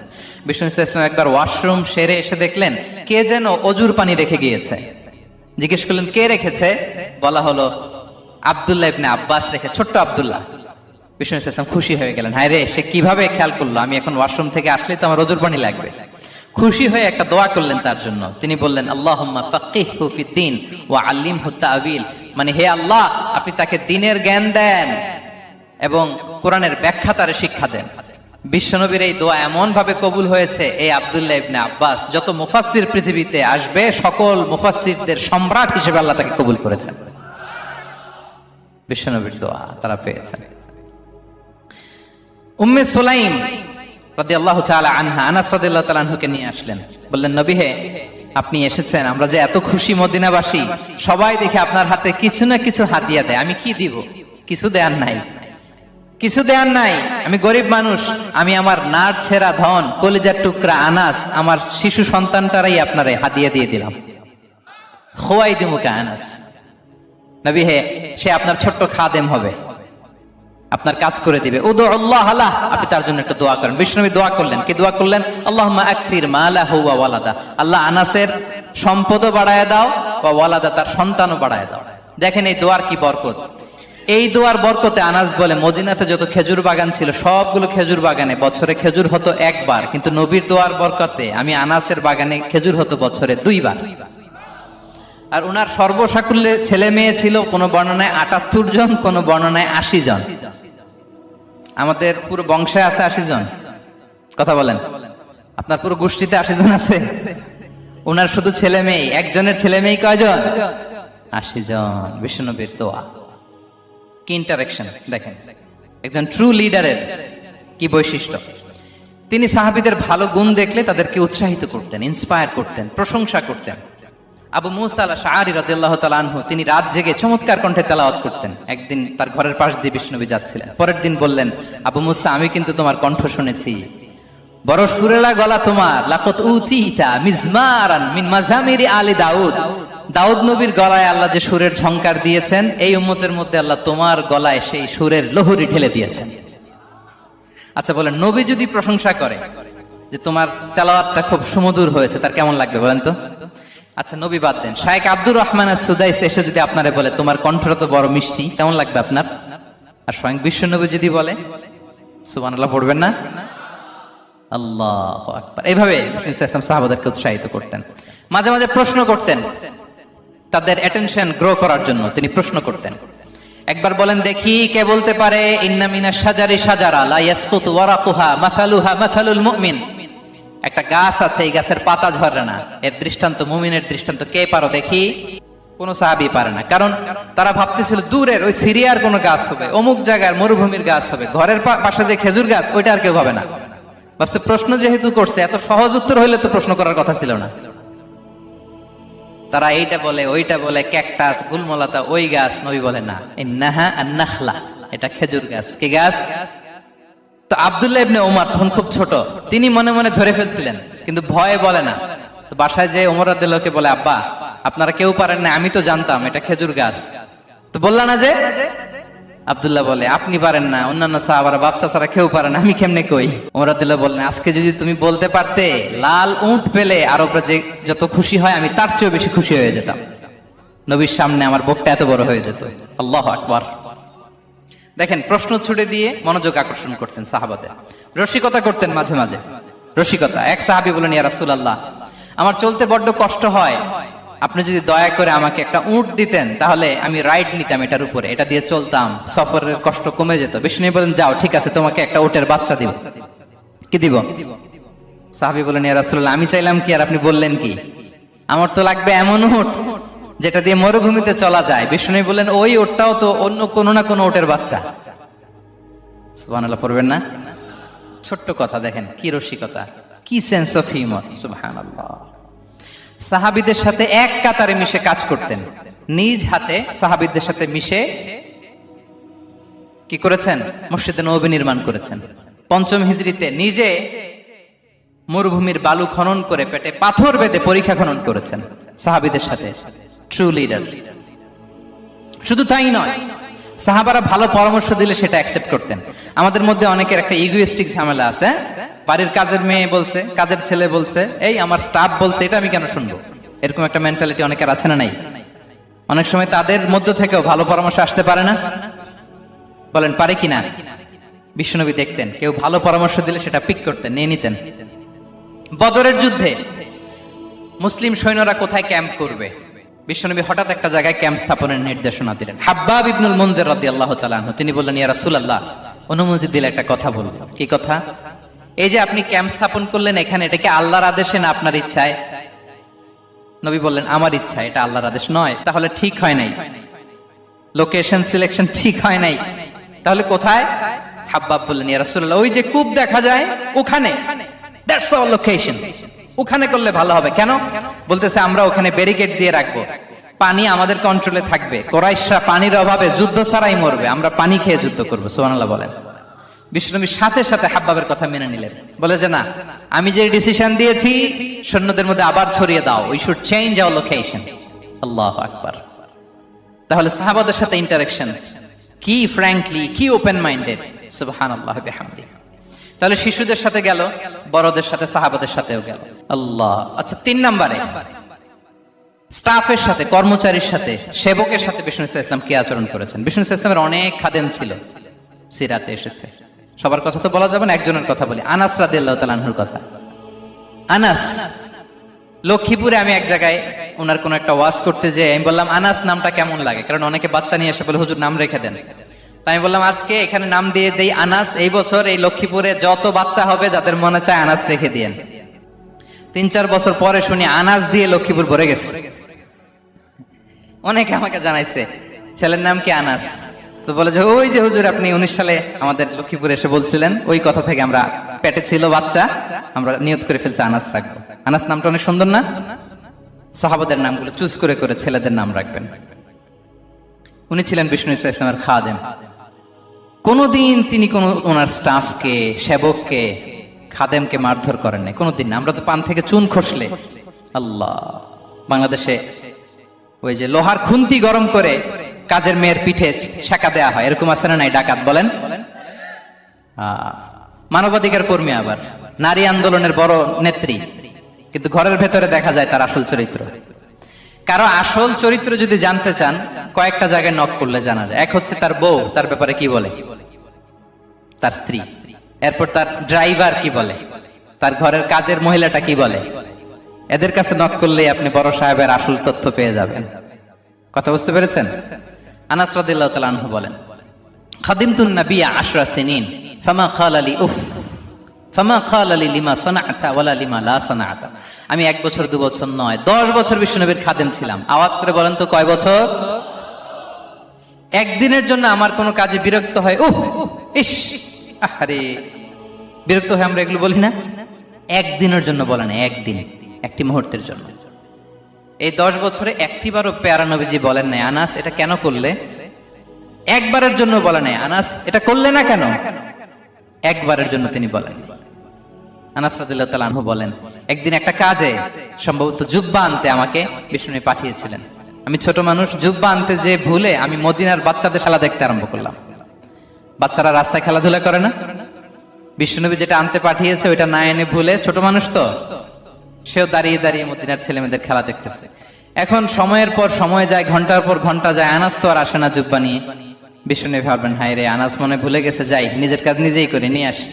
বিষ্ণু ইসলাম একবার ওয়াশরুম সেরে এসে দেখলেন কে যেন অজুর পানি রেখে গিয়েছে। জিজ্ঞেস করলেন কে রেখেছে? বলা হলো আব্দুল্লাহ ইবনে আব্বাস রেখে, ছোট্ট আব্দুল্লাহ। বিষ্ণু ইসলাম খুশি হয়ে গেলেন, হায় রে, সে কিভাবে খেয়াল করলো, আমি এখন ওয়াশরুম থেকে আসলে তো আমার অজুর পানি লাগবে। খুশি হয়ে একটা দোয়া করলেন তার জন্য। তিনি বললেন আল্লাহুম্মা ফাক্কিহহু ফিদ্দীন ওয়া আল্লিমহু তা'ওয়িল, মানে হে আল্লাহ, আপনি তাকে দ্বীনের জ্ঞান দেন এবং কোরআনের ব্যাখ্যা তারে শিক্ষা দেন। বিশ্বনবীর এই দোয়া এমন ভাবে কবুল হয়েছে, এই আব্দুল্লাহ ইবনে আব্বাস যত মুফাসসির পৃথিবীতে আসবে সকল মুফাসসিরদের সম্রাট হিসেবে আল্লাহ তাকে কবুল করেছেন। বিশ্বনবীর দোয়া তারা পেয়েছেন। উম্মে সুলাইম রাদিয়াল্লাহু তাআলা আনহা আনাস রাদিয়াল্লাহু তাআলা আনহুকে নিয়ে আসলেন, বললেন নবী হে, আপনি এসেছেন, আমরা যে এত খুশি মদিনাবাসী, সবাই দেখে আপনার হাতে কিছু না কিছু হাদিয়া দেয়, আমি কি দিব? কিছু দেয়ার নাই, কিছু দেয়ার নাই, আমি গরিব মানুষ, আমি আমার নাড় ছেঁড়া ধন, কলিজার টুকরা আনাস, আমার শিশু সন্তানটারাই আপনারে হাদিয়া দিয়ে দিলাম। খুয়াইদিমুকা আনাস, নবী হে, সে আপনার ছোট্ট খাদেম হবে, আপনার কাজ করে দিবে। উদু আল্লাহ আলাহ, আপনি তার জন্য একটা দোয়া করেন। বিষ্ণু দোয়া করলেন, কি দোয়া করলেন? আল্লাহুম্মা আকসির মালাহু ওয়া ওয়ালাদা, আল্লাহ আনাসের সম্পদও বাড়ায় দাও, ওয়া ওয়ালাদা, তার সন্তানও বাড়ায় দাও। দেখেন এই দোয়ার কি বরকত। এই দোয়ার বরকতে আনাস বলে মদিনাতে যত খেজুর বাগান ছিল সবগুলো খেজুর বাগানে বছরে খেজুর হতো একবার, কিন্তু নবীর দোয়ার বরকতে আমি আনাসের বাগানে খেজুর হতো বছরে 2 বার। আর ওনার সর্বসাকুল্যে ছেলে মেয়ে ছিল, কোন বর্ণনায় 78 জন, কোন বর্ণনায় 80 জন। আমাদের পুরো বংশে আছে 80 জন, কথা বলেন। আপনার পুরো গোষ্ঠীতে 80 জন আছে। ওনার শুধু ছেলে মেয়ে, একজনের ছেলে মেয়ে কয়জন? 80 জন। বিশ্বনবীর দোয়া কি ইন্টারেকশন দেখেন, একজন ট্রু লিডারের কি বৈশিষ্ট্য। তিনি সাহাবীদের ভালো গুণ দেখলে তাদেরকে উৎসাহিত করতেন, ইন্সপায়ার করতেন, প্রশংসা করতেন। আবু মুসা আল-আশআরী রাদিয়াল্লাহু তাআলা আনহু, তিনি রাত জেগে চমৎকার কণ্ঠে তেলাওয়াত করতেন। একদিন তার ঘরের পাশ দিয়ে বিষ্ণুনবী যাচ্ছিলেন, পরের দিন বললেন, আবু মুসা, আমি কিন্তু তোমার কণ্ঠ শুনেছি, বড় সুরেলা গলা তোমার। লাকাত উতিতা মিজমারান মিন মাজামিরি আলি দাউদ, দাউদ নবীর গলায় আল্লাহ যে সুরের ঝংকার দিয়েছেন, এই উম্মতের মধ্যে আল্লাহ তোমার গলায় সেই সুরের লহরী ঢেলে দিয়েছেন। আচ্ছা বলেন, নবী যদি প্রশংসা করে যে তোমার তেলাওয়াতটা খুব সুমধুর হয়েছে, তার কেমন লাগবে বলেন তো? আচ্ছা নবী বাদ দেন, শায়েখ আব্দুর রহমান আস-সুদাইস এসে যদি আপনারে বলে তোমার কণ্ঠটা তো বড় মিষ্টি, কেমন লাগবে আপনার? আর স্বয়ং বিশ্বনবী যদি বলে, সুবহানাল্লাহ পড়বেন না? আল্লাহু আকবার। এইভাবে বিষ্ণু ইসলাম সাহাবাদেরকে উৎসাহিত করতেন। মাঝে মাঝে প্রশ্ন করতেন, তাদের অ্যাটেনশন গ্রো করার জন্য তিনি প্রশ্ন করতেন। একবার বলেন দেখি, কে বলতে পারে ইন্না মিনাশ শাজারি শাজারা লা ইয়াসকুতু ওয়ারাকুহা মাসালুহা মাসালুল মুমিন, একটা গাছ আছে, এই গাছের পাতা ঝরে না, এর দৃষ্টান্ত মুমিনের দৃষ্টান্ত। কে পারো দেখি? কোন সাহাবী পারে না, কারণ তারা ভাবতেছিল দূরের ওই সিরিয়ার কোন গাছ হবে, অমুক জায়গার মরুভূমির গাছ হবে, ঘরের পাশে যে খেজুর গাছ ওইটা আর কেউ ভাবে না। ভাবছে প্রশ্ন যেহেতু করছে, এত সহজ উত্তর হইলে তো প্রশ্ন করার কথা ছিল না। তারা এইটা বলে, ওইটা বলে, ক্যাকটাস, গুলমলাতা, ওই গাছ। নবী বলে না, ইন্নাহা আন-নাখলা, এটা খেজুর গাছ। কি গাছ? তো আব্দুল্লাহ ইবনে ওমর তখন খুব ছোট, তিনি মনে মনে ধরে ফেলছিলেন, কিন্তু ভয়ে বলে না। তো বাসায় যে ওমর রাদিয়াল্লাহুকে বলে, আব্বা আপনারা কেউ পারেন না, আমি তো জানতাম এটা খেজুর গাছ, তো বললা না যে? আব্দুল্লাহ বলে, আপনি পারেন না, অন্যান্য সাহাবারা বাচ্চা ছাড়া কেউ পারে না, আমি কেমনে কই? ওমর রাদিয়াল্লাহু বললেন, আজকে যদি তুমি বলতে পারতে, লাল উট পেলে আরবরা যে যত খুশি হয় আমি তার চেয়েও বেশি খুশি হয়ে যেতাম। নবীর সামনে আমার বুকটা এত বড় হয়ে যেত। আল্লাহু আকবার। দেখেন প্রশ্ন ছুড়ে দিয়ে মনোযোগ আকর্ষণ করতেন সাহাবাদের, রসিকতা করতেন মাঝে মাঝে। রসিকতা। এক সাহাবী বলেন, ইয়া রাসূলুল্লাহ, আমার চলতে বড্ড কষ্ট হয়, আপনি যদি দয়া করে আমাকে একটা উট দিতেন তাহলে আমি রাইড নিতাম এটার উপরে, এটা দিয়ে চলতাম, সফরের কষ্ট কমে যেত। বিষ্ণু বলেন, যাও, ঠিক আছে, তোমাকে একটা উটের বাচ্চা দিব। কি দিব? সাহাবী বলেন, ইয়া রাসূলুল্লাহ, আমি চাইলাম কি আর আপনি বললেন কি? আমার তো লাগবে এমন উট যেটা দিয়ে মরুভূমিতে চলা যায়। বিষ্ণু বলেন, ওই উটটাও তো অন্য কোনো না কোনো উটের বাচ্চা। সুবহানাল্লাহ পড়বেন না? ছোট্ট কথা, দেখেন কি রসিকতা, কি সেন্স অফ হিউমার। সুবহানাল্লাহ। সাহাবীদের সাথে এক কাতারে মিশে কাজ করতেন, নিজ হাতে সাহাবীদের সাথে মিশে কি করেছেন? মসজিদে নববী নির্মাণ করেছেন। পঞ্চম হিজরিতে নিজে মরুভূমির বালু খনন করে পেটে পাথর বেঁধে পরীক্ষা খনন করেছেন সাহাবীদের সাথে। True leader. শুধু তাই নয়, সাহাবারা ভালো পরামর্শ দিলে সেটা অ্যাকসেপ্ট করতেন। আমাদের মধ্যে অনেকের একটা ইগোইস্টিক ঝামেলা আছে, বাড়ির কাজের মেয়ে বলছে, কাজের ছেলে বলছে, এই আমার স্টাফ বলছে, এটা আমি কেন শুনবো? এরকম একটা মেন্টালিটি অনেকের আছে না নাই? অনেক সময় তাদের মধ্য থেকেও ভালো পরামর্শ আসতে পারে না? বলেন পারে কিনা? বিশ্বনবী দেখতেন কেউ ভালো পরামর্শ দিলে সেটা পিক করতেন, নিয়ে নিতেন। বদরের যুদ্ধে মুসলিম সৈন্যরা কোথায় ক্যাম্প করবে, বিশ্বনবী হঠাৎ একটা জায়গায় ক্যাম্প স্থাপনের নির্দেশনা দিলেন। হাব্বাব ইবনুল মুনজির রাদিয়াল্লাহু তাআলা আনহু তিনি বললেন, ইয়া রাসূলুল্লাহ, অনুমতি দিলে একটা কথা বলবো। কি কথা? এই যে আপনি ক্যাম্প স্থাপন করলেন এখানে, এটা কি আল্লাহর আদেশে না আপনার ইচ্ছায়? নবী বললেন, আমার ইচ্ছা, এটা আল্লাহর আদেশ নয়। তাহলে ঠিক হয় নাই, লোকেশন সিলেকশন ঠিক হয় নাই, তাহলে কোথায়? হাব্বাব বললেন, ইয়া রাসূলুল্লাহ, ওই যে কূপ দেখা যায় ওখানে, দ্যাটস আওয়ার লোকেশন, ওখানে করলে ভালো হবে। কেন? বলতেছে, আমরা ওখানে ব্যারিকেড দিয়ে রাখবো, পানি আমাদের কন্ট্রোলে থাকবে, কুরাইশরা পানির অভাবে যুদ্ধ ছাড়াই মরবে, আমরা পানি খেয়ে যুদ্ধ করবো। সুবহানাল্লাহ বলেন। বিশ্বনবী সাথে সাথে হাব্বাবের কথা মেনে নিলেন, বলে যে না, আমি যে ডিসিশন দিয়েছি সৈন্যদের মধ্যে আবার ছড়িয়ে দাও, we should change our location. আল্লাহু আকবার। তাহলে সাহাবাদের সাথে ইন্টারেকশন কি ফ্র্যাঙ্কলি, কি ওপেন মাইন্ডেড। সুবহানাল্লাহ বিহামদিহি। তাহলে শিশুদের সাথে গেল, বড়দের সাথে, সাহাবাদের সাথেও গেল। আল্লাহ। আচ্ছা, 3 নম্বরে স্টাফের সাথে, কর্মচারীর সাথে, সেবকের সাথে বিষ্ণু ইসলাম কি আচরণ করেছেন? বিষ্ণু ইসলামের অনেক খাদেম ছিল, সিরাতে এসেছে। সবার কথা তো বলা যাবে না, একজনের কথা বলি, আনাস রাদিয়াল্লাহু তাআলা আনহুর কথা। আনাস, লক্ষ্মীপুরে আমি এক জায়গায় ওনার কোন একটা ওয়াজ করতে যেয়ে আমি বললাম, আনাস নামটা কেমন লাগে? কারণ অনেকে বাচ্চা নিয়ে এসে বলে, হুজুর নাম রেখে দেন। তাই আমি বললাম, আজকে এখানে নাম দিয়ে দেই আনাস। এই বছর এই লক্ষ্মীপুরে যত বাচ্চা হবে যাদের মনে চায় আনাস রেখে দিয়েন। 3-4 বছর পরে শুনি আনাস দিয়ে লক্ষ্মীপুর ভরে গেছে। অনেকে আমাকে জানাইছে ছেলের নাম কি আনাস, তো বলে যে ওই যে হুজুর আপনি 19 সালে আমাদের লক্ষ্মীপুরে এসে বলছিলেন, ওই কথা থেকে আমরা, পেটে ছিল বাচ্চা, আমরা নিয়ত করে ফেলছি আনাস রাখবো। আনাস নামটা অনেক সুন্দর না? সাহাবাদের নামগুলো চুজ করে করে ছেলেদের নাম রাখবেন। উনি ছিলেন বিষ্ণু ইসলামের খাদেম। কোনদিন তিনি কোন ওনার স্টাফকে, সেবককে, খাদেমকে মারধর করেন নাই, কোনদিন না। আমরা তো পান থেকে চুন খসলে, আল্লাহ, বাংলাদেশে ওই যে লোহার খুন্তি গরম করে কাজের মেয়ের পিঠে শেখা দেয়া হয়, এরকম আছে না নাই? ডাকাত বলেন। মানবাধিকার কর্মী, আবার নারী আন্দোলনের বড় নেত্রী, কিন্তু ঘরের ভেতরে দেখা যায় তার আসল চরিত্র। কারো আসল চরিত্র যদি জানতে চান, কয়েকটা জায়গায় নক করলে জানা যায়। এক হচ্ছে তার বউ, তার ব্যাপারে কি বলে, তার স্ত্রী। এরপর তার ড্রাইভার কি বলে, তার ঘরের কাজের মহিলাটা কি বলে। এদের কাছে নক করলেই আপনি বড় সাহেবের আসল তথ্য পেয়ে যাবেন। কথা বুঝতে পেরেছেন? আনাস রাদিয়াল্লাহু তাআলা আনহু বলেন, খাদিমতুন নাবিয়্যা 10 সিনিন ফামা ক্বালা লি উফ ফামা ক্বালা লি লিমা সানা'তা ওয়ালা লিমা লা সানা'তা। আমি 1 বছর 2 বছর নয়, 10 বছর বিশ্বনবীর খাদেম ছিলাম। আওয়াজ করে বলেন তো কয় বছর? একদিনের জন্য আমার কোনো কাজে বিরক্ত হয়, উহ ইস, আরে, বিরক্ত হয় আমরা এগুলো বলি না? একদিনের জন্য বলে না, একদিন, একটি মুহূর্তের জন্য। এই 10 বছরে একটিবারও পেয়ারা নবীজি বলেন নাই, আনাস এটা কেন করলে? একবারের জন্য বলে নাই, আনাস এটা করলে না কেন? একবারের জন্য তিনি বলেন। আনাস রাদিয়াল্লাহু তাআলা আনহু বলেন, একদিন একটা কাজে, সম্ভবত জুব্বা আনতে আমাকে বিষ্ণু পাঠিয়েছিলেন। আমি ছোট মানুষ, জুব্বা আনতে যে ভুলে আমি মদিনার বাচ্চাদের খেলা দেখতে আরম্ভ করলাম। বাচ্চারা রাস্তায় খেলাধুলা করে না? বিশ্বনবী যেটা আনতে পাঠিয়েছে ওইটা না এনে ভুলে, ছোট মানুষ তো, সেও দাঁড়িয়ে দাঁড়িয়ে মদিনার ছেলেমেয়েদের খেলা দেখতেছে। এখন সময়ের পর সময় যায়, ঘন্টার পর ঘন্টা যায়, আনাস তো আর আসে না জুব্বা নিয়ে। বিশ্বনবী ভাবলেন, হায় রে, আনাস মনে ভুলে গেছে, যাই নিজের কাজ নিজেই করে নিয়ে আসি।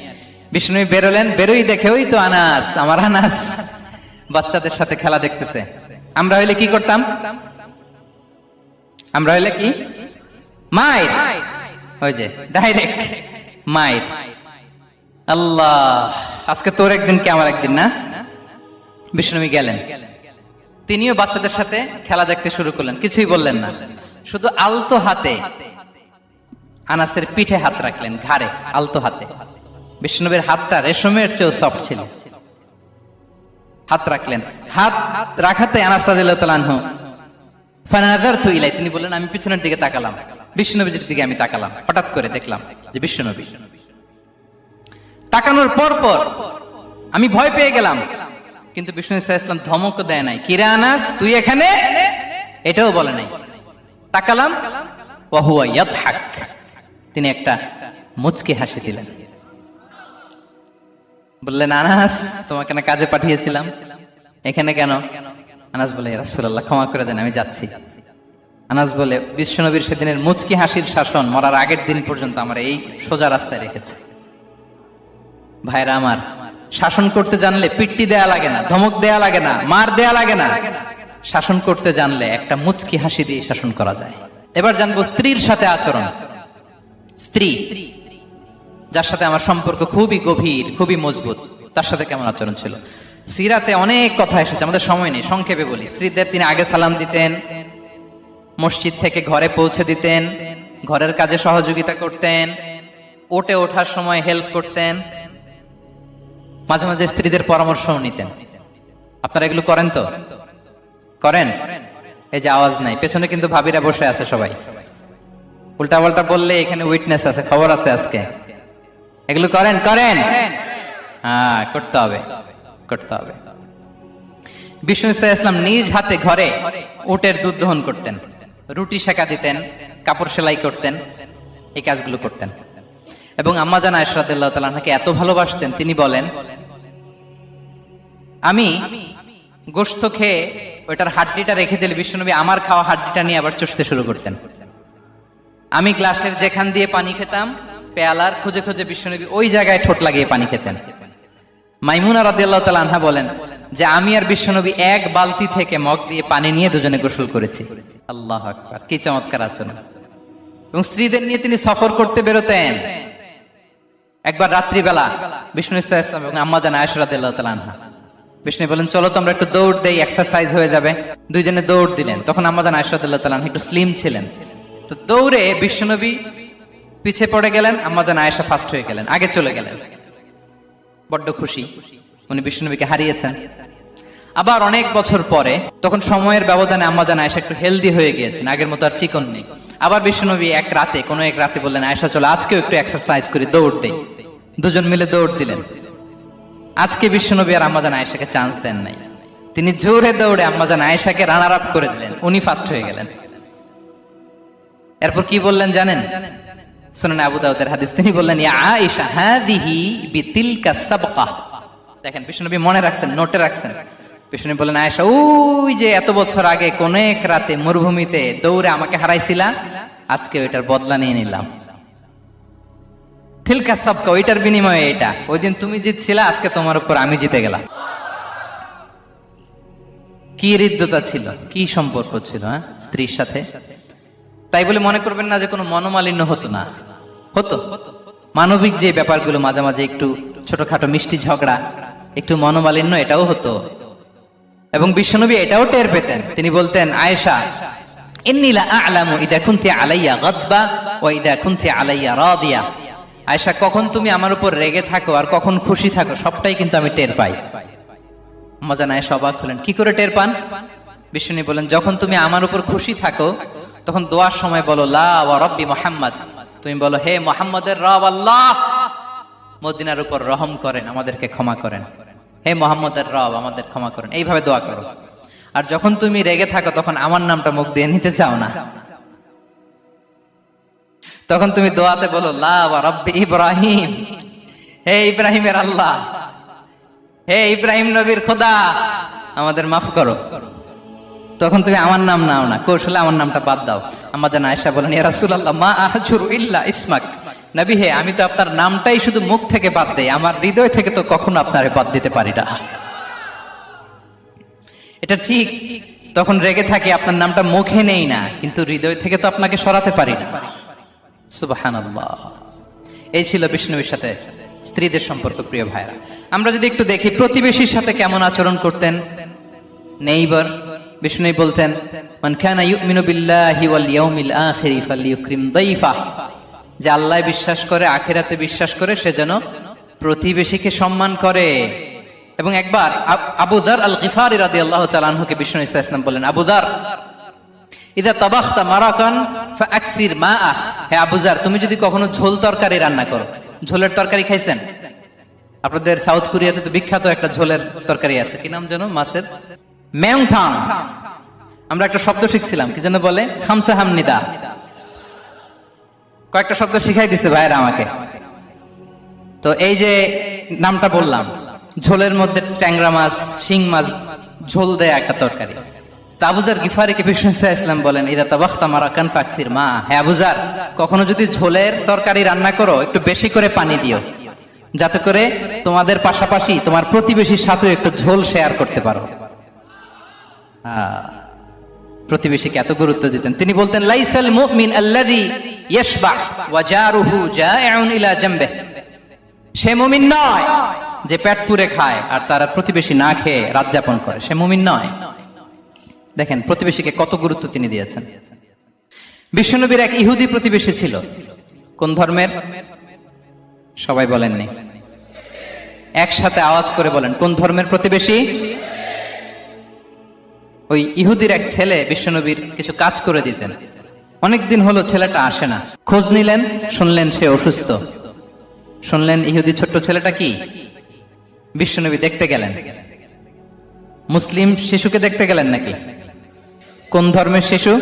বিষ্ণু বেরোলেন, বেরোই দেখে ওই তো আনাস, আমার আনাস বাচ্চাদের সাথে খেলা দেখতেছে। আমরা হইলে কি করতাম? আমরা হইলে কি মাইর, ওই যে ডাইরেক্ট মাইর। আল্লাহ, আজকে তোর একদিন কি আমার একদিন না। বিষ্ণু গেলেন, তিনিও বাচ্চাদের সাথে খেলা দেখতে শুরু করলেন, কিছুই বললেন না, শুধু আলতো হাতে আনাসের পিঠে হাত রাখলেন, ঘাড়ে আলতো হাতে। বিষ্ণুবের হাতটা রেশমের চেয়েও সফট ছিল। হাত রাখলেন, হাত রাখাতে আনাস রাদিয়াল্লাহু তাআলা আনহু ফানাযারতু ইলাই, তিনি বললেন আমি পিছনের দিকে তাকালাম, বিষ্ণুনবীর দিকে আমি তাকালাম, হঠাৎ করে দেখলাম যে বিষ্ণুনবী। তাকানোর পর পর আমি ভয় পেয়ে গেলাম, কিন্তু বিষ্ণু সাল্লাল্লাহু আলাইহি ওয়াসাল্লাম ধমক দেয় নাই, কিরে আনাস তুই এখানে, এটাও বলে নাই। তাকালাম, ওয়া হুয়া ইয়াদহাক, তিনি একটা মুচকি হাসি দিলেন। বললেন আনাস তোমাকে না কাজে পাঠিয়েছিলাম, এখানে কেন? আনাস বলে ইয়া রাসূলুল্লাহ ক্ষমা করে দেন, আমি যাচ্ছি। আনাস বলে বিশ্বনবীর সেদিনের মুচকি হাসির শাসন মরার আগের দিন পর্যন্ত আমার এই সোজা রাস্তায় রেখেছে। ভাইরা আমার, শাসন করতে জানলে পিট্টি দেয়া লাগে না, ধমক দেয়া লাগে না, মার দেয়া লাগে না। শাসন করতে জানলে একটা মুচকি হাসি দিয়ে শাসন করা যায়। এবার জানবো স্ত্রীর সাথে আচরণ। স্ত্রী যার সাথে আমার সম্পর্ক খুবই গভীর, খুবই মজবুত, তার সাথে কেমন আচরণ ছিল। সিরাতে অনেক কথা এসেছে, আমাদের সময় নেই, সংক্ষেপে বলি। স্ত্রীদের তিনি আগে সালাম দিতেন, মসজিদ থেকে ঘরে পৌঁছে দিতেন, ঘরের কাজে সহযোগিতা করতেন, ওঠে ওঠার সময় হেল্প করতেন, মাঝে মাঝে স্ত্রীদের পরামর্শও নিতেন। আপনারা এগুলো করেন তো? করেন? এই যে আওয়াজ নাই, পেছনে কিন্তু ভাবিরা বসে আছে সবাই। উল্টা পাল্টা বললে এখানে উইটনেস আছে, খবর আছে আজকে। এগুলো করেন? করেন? হ্যাঁ, করতে হবে, করতে হবে। বিষ্ণু সাল্লাল্লাহু আলাইহি ওয়াসাল্লাম নিজ হাতে ঘরে উটের দুধ দহন করতেন, রুটি সেকা দিতেন, কাপড় সেলাই করতেন, এই কাজগুলো করতেন। এবং আম্মা জান আয়েশা রাদিয়াল্লাহু তাআলা আনহাকে এত ভালোবাসতেন, তিনি বলেন আমি গোশত খেয়ে ওইটার হাড্ডিটা রেখে দিলে বিশ্বনবী আমার খাওয়া হাড্ডিটা নিয়ে আবার চুষতে শুরু করতেন। আমি গ্লাসের যেখান দিয়ে পানি খেতাম, পেয়ালার খুঁজে খুঁজে বিশ্বনবী ওই জায়গায় ঠোঁট লাগিয়ে পানি খেতেন। মাইমুনা রাদিয়াল্লাহু তাআলা আনহা বলেন যে আমি আর বিশ্বনবী এক বালতি থেকে মগ দিয়ে পানি নিয়ে দুজনে গোসল করেছি। আল্লাহু আকবার, কি চমৎকার আচরণ। এবং স্ত্রীদের নিয়ে তিনি সফর করতে বেরোতেন। একবার রাত্রিবেলা বিষ্ণু সাল্লাল্লাহু আলাইহি ওয়াসাল্লাম এবং আম্মা জান আয়েশা রাদিয়াল্লাহু তাআলা আনহা, বিষ্ণু বলেন চলো তো আমরা একটু দৌড় দেই, এক্সারসাইজ হয়ে যাবে। দুইজনে দৌড় দিলেন। তখন আম্মা জান আয়েশা রাদিয়াল্লাহু তাআলা আনহা একটু স্লিম ছিলেন, তো দৌড়ে বিশ্বনবী পিছে পড়ে গেলেন, আম্মা জান আয়েশা ফার্স্ট হয়ে গেলেন, আগে চলে গেলেন। বড্ড খুশি, উনি বিশ্বনবীকে হারিয়েছেন। আবার অনেক বছর পরে, তখন সময়ের ব্যবধানে আম্মা জান আয়েশা একটু হেলদি হয়ে গিয়েছেন, আগের মতো আর চিকন নেই। আবার বিশ্বনবী এক রাতে বললেন আয়েশা চলো আজকেও একটু এক্সারসাইজ করি, দৌড় দেই। দুজন মিলে দৌড় দিলেন। আজকে বিশ্বনবী আর আম্মা জান আয়েশাকে চান্স দেন নাই, তিনি জোরে দৌড়ে আম্মা জান আয়েশাকে রানার আপ করে দিলেন, উনি ফার্স্ট হয়ে গেলেন। এরপর কি বললেন জানেন? সুনান আবু দাউদের হাদিস, তিনি বললেন ইয়া আয়েশা হাদিহি বিতিলকা সাবকা। দেখেন বিশ্বনবী মনে রাখছেন, নোটে রাখছেন। বিশ্বনবী বললেন আয়েশা ওই যে এত বছর আগে কোন এক রাতে মরুভূমিতে দৌড়ে আমাকে হারাইছিলা, আজকে ওইটার বদলা নিয়ে নিলাম। তিলকা সাবকা, ওইটার বিনিময়ে এটা। ওই দিন তুমি জিতছিলা, আজকে তোমার উপর আমি জিতে গেলাম। কি হৃদ্যতা ছিল, কি সম্পর্ক ছিল স্ত্রীর সাথে। তাই বলে মনে করবেন না যে কোনো মনোমালিন্য হতো না, হতো। মানবিক যে ব্যাপারগুলো মাঝে মাঝে একটু ছোটখাটো মিষ্টি ঝগড়া, একটু মনোমালিন্য, এটাও হতো। এবং বিশ্বনবী এটাও টের পেতেন। তিনি বলতেন আয়েশা ইন্নী লা আ'লামু ইযা কুনতি আলাইয়া গাদবা ওয়া ইযা কুনতি আলাইয়া রাদিয়া। আয়েশা কখন তুমি আমার উপর রেগে থাকো আর কখন খুশি থাকো সবটাই কিন্তু আমি টের পাই। আম্মা জান আয়েশা অবাক হলেন, কি করে টের পান? বিশ্বনবী বলেন যখন তুমি আমার উপর খুশি থাকো তখন দোয়ার সময় বলো লা ওয়া রাব্বি মুহাম্মদ, তুমি বলো হে মুহাম্মদের রব আল্লাহ, মদিনার উপর রহম করেন, আমাদেরকে ক্ষমা করেন। হে মুহাম্মদের রব, আমাদের ক্ষমা করেন, এইভাবে দোয়া করো। আর যখন তুমি রেগে থাকো তখন আমার নামটা মুখ দিয়ে নিতে চাও না, তখন তুমি দোয়াতে বলো লা ওয়া রাব্বি ইব্রাহিম, হে ইব্রাহিমের আল্লাহ, হে ইব্রাহিম নবীর খোদা, আমাদের মাফ করো। তখন তুমি আমার নাম নাও না, কৌশলে আমার নামটা বাদ দাও। আম্মা জান আয়েশা বলেন ইয়া রাসূলুল্লাহ মা আহজুরু ইল্লা ইসমাক, নবী হে, আমি তো আপনার নামটাই শুধু মুখ থেকে বাদ দেই, আমার হৃদয় থেকে তো কখনো আপনারে বাদ দিতে পারি না। এটা ঠিক, তখন রেগে থাকি, আপনার নামটা মুখে নেই না, কিন্তু হৃদয় থেকে তো আপনাকে সরাতে পারি না। সুবহানাল্লাহ। এই ছিল বিষ্ণুবীর সাথে স্ত্রীদের সম্পর্ক। প্রিয় ভাইরা, আমরা যদি একটু দেখি প্রতিবেশীর সাথে কেমন আচরণ করতেন নেইবার। বিষ্ণু বলতেন, মান কানা ইউমিনু বিল্লাহি ওয়াল ইয়াউমিল আখিরি ফালইউকরিম দাইফা, যে আল্লাহ বিশ্বাস করে, আখিরাতে বিশ্বাস করে, সে যেন প্রতিবেশীকে সম্মান করে। এবং একবার আবু যার আল গিফারি রাদিয়াল্লাহু তাআলা আনহুকে বিষ্ণু ইসা ইসলাম বললেন, আবু যার, ইদা তাবাখতা মারাকান ফাআকসির মাআ, হে আবু যার, তুমি যদি কখনো ঝোল তরকারি রান্না করো, ঝোলের তরকারি খাইছেন? আপনাদের সাউথ কোরিয়াতে তো বিখ্যাত একটা ঝোলের তরকারি আছে, কি নাম যেন, মাছের মেয়ংথাং। আমরা একটা শব্দ শিখছিলাম, কি যেন বলে, খামসা হামনিদা। কয়েকটা শব্দ শিখাই দিছে ভাইরা আমাকে। তো এই যে নামটা বললাম, ঝোলের মধ্যে ট্যাংরা মাছ, শিং মাছ ঝোল দেয়া একটা তরকারি। তো আবু যার গিফারিকে বিষ্ণু ইসলাম বলেন, ইদা তাবাখতা মারাকান ফাকসির মা, হে আবু যার, কখনো যদি ঝোলের তরকারি রান্না করো, একটু বেশি করে পানি দিও, যাতে করে তোমাদের পাশাপাশি তোমার প্রতিবেশীর সাথে একটু ঝোল শেয়ার করতে পারো। প্রতিবেশীকে এত গুরুত্ব দিতেন। তিনি বলতেন, লাইসাল মুমিন আল্লাযী ইয়াশবা ওয়া জারুহু জাইউন ইলা জামবিহি, সে মুমিন নয় যে পেট পুরে খায় আর তার প্রতিবেশী না খেয়ে রাত যাপন করে, সে মুমিন নয়। দেখেন প্রতিবেশীকে কত গুরুত্ব তিনি দিয়েছেন। বিশ্বনবীর এক ইহুদি প্রতিবেশী ছিল। কোন ধর্মের? সবাই বলেননি, একসাথে আওয়াজ করে বলেন, কোন ধর্মের প্রতিবেশী? ওই ইহুদির এক ছেলে বিশ্বনবীর কিছু কাজ করে দিতেন। অনেকদিন হলো ছেলেটা আসে না। খোঁজ নিলেন, শুনলেন সে অসুস্থ। শুনলেন ইহুদি ছোট্ট ছেলেটা কি? বিশ্বনবী দেখতে গেলেন। মুসলিম শিশুকে দেখতে গেলেন নাকি? কোন ধর্মের শিশু?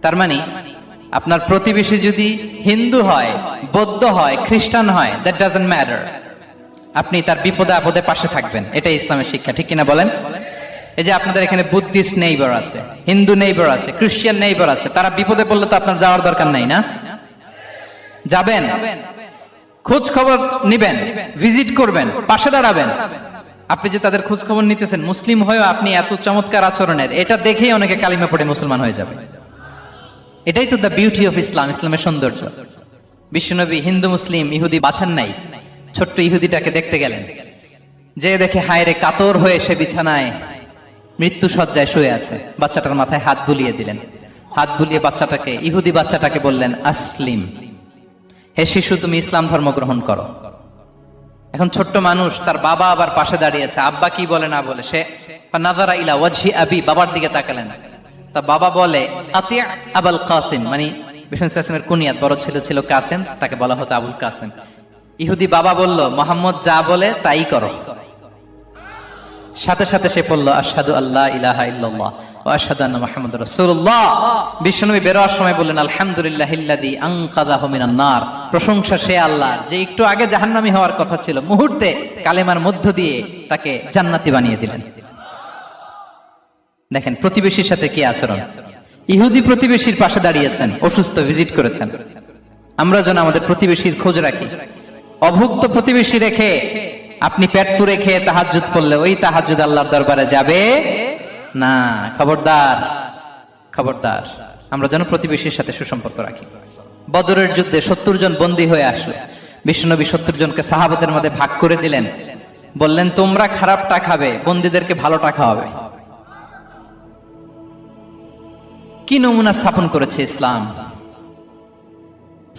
তার মানে আপনার প্রতিবেশী যদি হিন্দু হয়, বৌদ্ধ হয়, খ্রিস্টান হয়, দ্যাট ডাজন্ট ম্যাটার, আপনি তার বিপদে আপদে পাশে থাকবেন। এটাই ইসলামের শিক্ষা, ঠিক কিনা বলেন? এই যে আপনাদের এখানে বুদ্ধিস্ট নেইবার আছে, হিন্দু নেইবার আছে, খ্রিস্টান নেইবার আছে, তারা বিপদে পড়লে তো আপনার যাওয়ার দরকার নাই না? যাবেন, খোঁজ খবর নিবেন, ভিজিট করবেন, পাশে দাঁড়াবেন। আপনি যে তাদের খোঁজ খবর নিতেছেন, মুসলিম হয়েও আপনি এত চমৎকার আচরণের, এটা দেখেই অনেকে কালিমা পড়ে মুসলমান হয়ে যাবে। এটাই তো দ্য বিউটি অফ ইসলাম, ইসলামের সৌন্দর্য। বিশ্বনবী হিন্দু মুসলিম ইহুদি বাছান নাই, ছোট্ট ইহুদিটাকে দেখতে গেলেন। যে দেখে হায়রে, কাতর হয়ে সে বিছানায় মৃত্যু শয্যায় শুয়ে আছে। বাচ্চাটার মাথায় হাত বুলিয়ে দিলেন। হাত বুলিয়ে বাচ্চাটাকে, ইহুদি বাচ্চাটাকে বললেন, আসলিম, হে শিশু, তুমি ইসলাম ধর্ম গ্রহণ করো। এখন ছোট্ট মানুষ, তার বাবা আবার পাশে দাঁড়িয়েছে, আব্বা কি বলে না বলে, সে নাযারা ইলা ওয়াজহি আবি, বাবার দিকে তাকালেন। তা বাবা বলে, আতি আবুল কাসিম, মানে বিষ্ণু ইসলামের কুনিয়াত, বড় ছেলে ছিল কাসিম, তাকে বলা হতো আবুল কাসিম। ইহুদি বাবা বলল, মোহাম্মদ যা বলে তাই করো। সাথে সাথে সে পড়ল, আশহাদু আল্লা ইলাহা ইল্লাল্লাহ ওয়া আশহাদু আন্না মুহাম্মাদুর রাসূলুল্লাহ। বিশ্বনবী বেরোয়ার সময় বললেন, আলহামদুলিল্লাহিল্লাযী আনকাযাহু মিনান নার, প্রশংসা সে আল্লাহ যে একটু আগে জাহান্নামী হওয়ার কথা ছিল, মুহূর্তে কালেমার মধ্য দিয়ে তাকে জান্নাতি বানিয়ে দিলেন। দেখেন প্রতিবেশীর সাথে কি আচরণ। ইহুদি প্রতিবেশীর পাশে দাঁড়িয়েছেন, অসুস্থ, ভিজিট করেছেন। আমরা যেন আমাদের প্রতিবেশীর খোঁজ রাখি। অভুক্ত প্রতিবেশী রেখে আপনি পেট পুরে খেয়ে তাহাজ্জুদ পড়লে ওই তাহাজ্জুদ আল্লাহর দরবারে যাবে না। খবরদার, খবরদার, আমরা যেন প্রতিবেশীর সাথে সুসম্পর্ক রাখি। বদরের যুদ্ধে 70 জন বন্দী হয়ে আসলো। বিশ্বনবী 70 জনকে সাহাবাদের মধ্যে ভাগ করে দিলেন। বললেন, তোমরা খারাপটা খাবে, বন্দীদেরকে ভালোটা খাওয়াবে। কি নমুনা স্থাপন করেছে ইসলাম।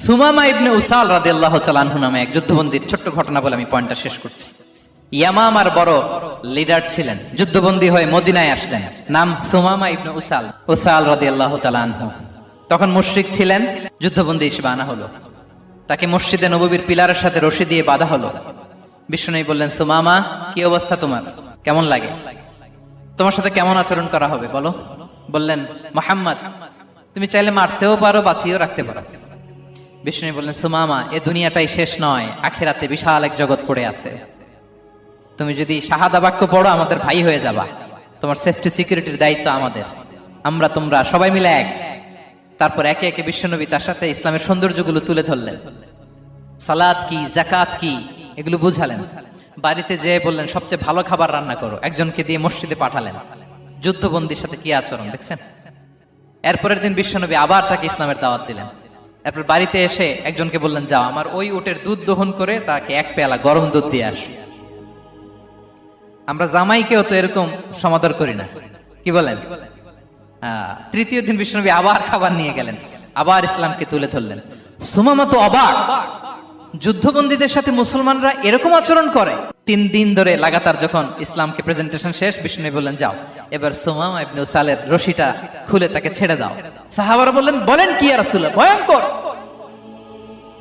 সুমামা ইবনে উসাল রাদিয়াল্লাহু তাআলা আনহু নামে এক যুদ্ধবন্দীর ছোট্ট ঘটনা বলে আমি পয়েন্টটা শেষ করছি। ইয়ামামার বড় লিডার ছিলেন, যুদ্ধবন্দী হয়ে মদিনায় আসলেন। নাম সুমামা ইবনে উসাল রাদিয়াল্লাহু তাআলা আনহু। তখন মুশরিক ছিলেন, যুদ্ধবন্দী হিসেবে আনা হলো। তাকে মসজিদে নববীর পিলারের সাথে রশি দিয়ে বাঁধা হলো। বিষ্ণু বললেন, সুমামা, কি অবস্থা তোমার, কেমন লাগে, তোমার সাথে কেমন আচরণ করা হবে বলো। বললেন, মুহাম্মদ, তুমি চাইলে মারতেও পারো, বাঁচিয়েও রাখতে পারো। বিষ্ণু বললেন, সুমামা, এ দুনিয়াটাই শেষ নয়, আখিরাতে বিশাল এক জগৎ পড়ে আছে। তুমি যদি শাহাদা বাক্য পড়ো, আমাদের ভাই হয়ে যাবা। তোমার সেফটি সিকিউরিটির দায়িত্ব আমাদের। আমরা তোমরা সবাই মিলে এক। তারপর একে একে বিশ্বনবী তার সাথে ইসলামের সৌন্দর্যগুলো তুলে ধরলেন, সালাত কি, জাকাত কি, এগুলো বুঝালেন। বাড়িতে যেয়ে বললেন সবচেয়ে ভালো খাবার রান্না করো, একজনকে দিয়ে মসজিদে পাঠালেন। যুদ্ধবন্দীর সাথে কি আচরণ দেখছেন। এরপরের দিন বিশ্বনবী আবার তাকে ইসলামের দাওয়াত দিলেন। এরপর বাড়িতে এসে একজনকে বললেন, যাও আমার ওই উটের দুধ দহন করে তাকে এক পেয়ালা গরম দুধ দিয়ে আস। আমরা জামাইকেও তো এরকম সমাদর করি না, কি বলেন? তৃতীয় দিন বিশ্বনবী আবার খাবার নিয়ে গেলেন, আবার ইসলামকে তুলে ধরলেন। সুমামা তো অবাক, যুদ্ধবন্দীদের সাথে মুসলমানরা এরকম আচরণ করে। 3 দিন ধরে লাগাতার যখন ইসলামকে প্রেজেন্টেশন শেষ, বিষ্ণু বললেন, যাও এবার সুমামা ইবনে উসালের রশিটা খুলে তাকে ছেড়ে দাও। সাহাবারা বললেন, বলেন কি ইয়া রাসূলুল্লাহ, ভয়ঙ্কর,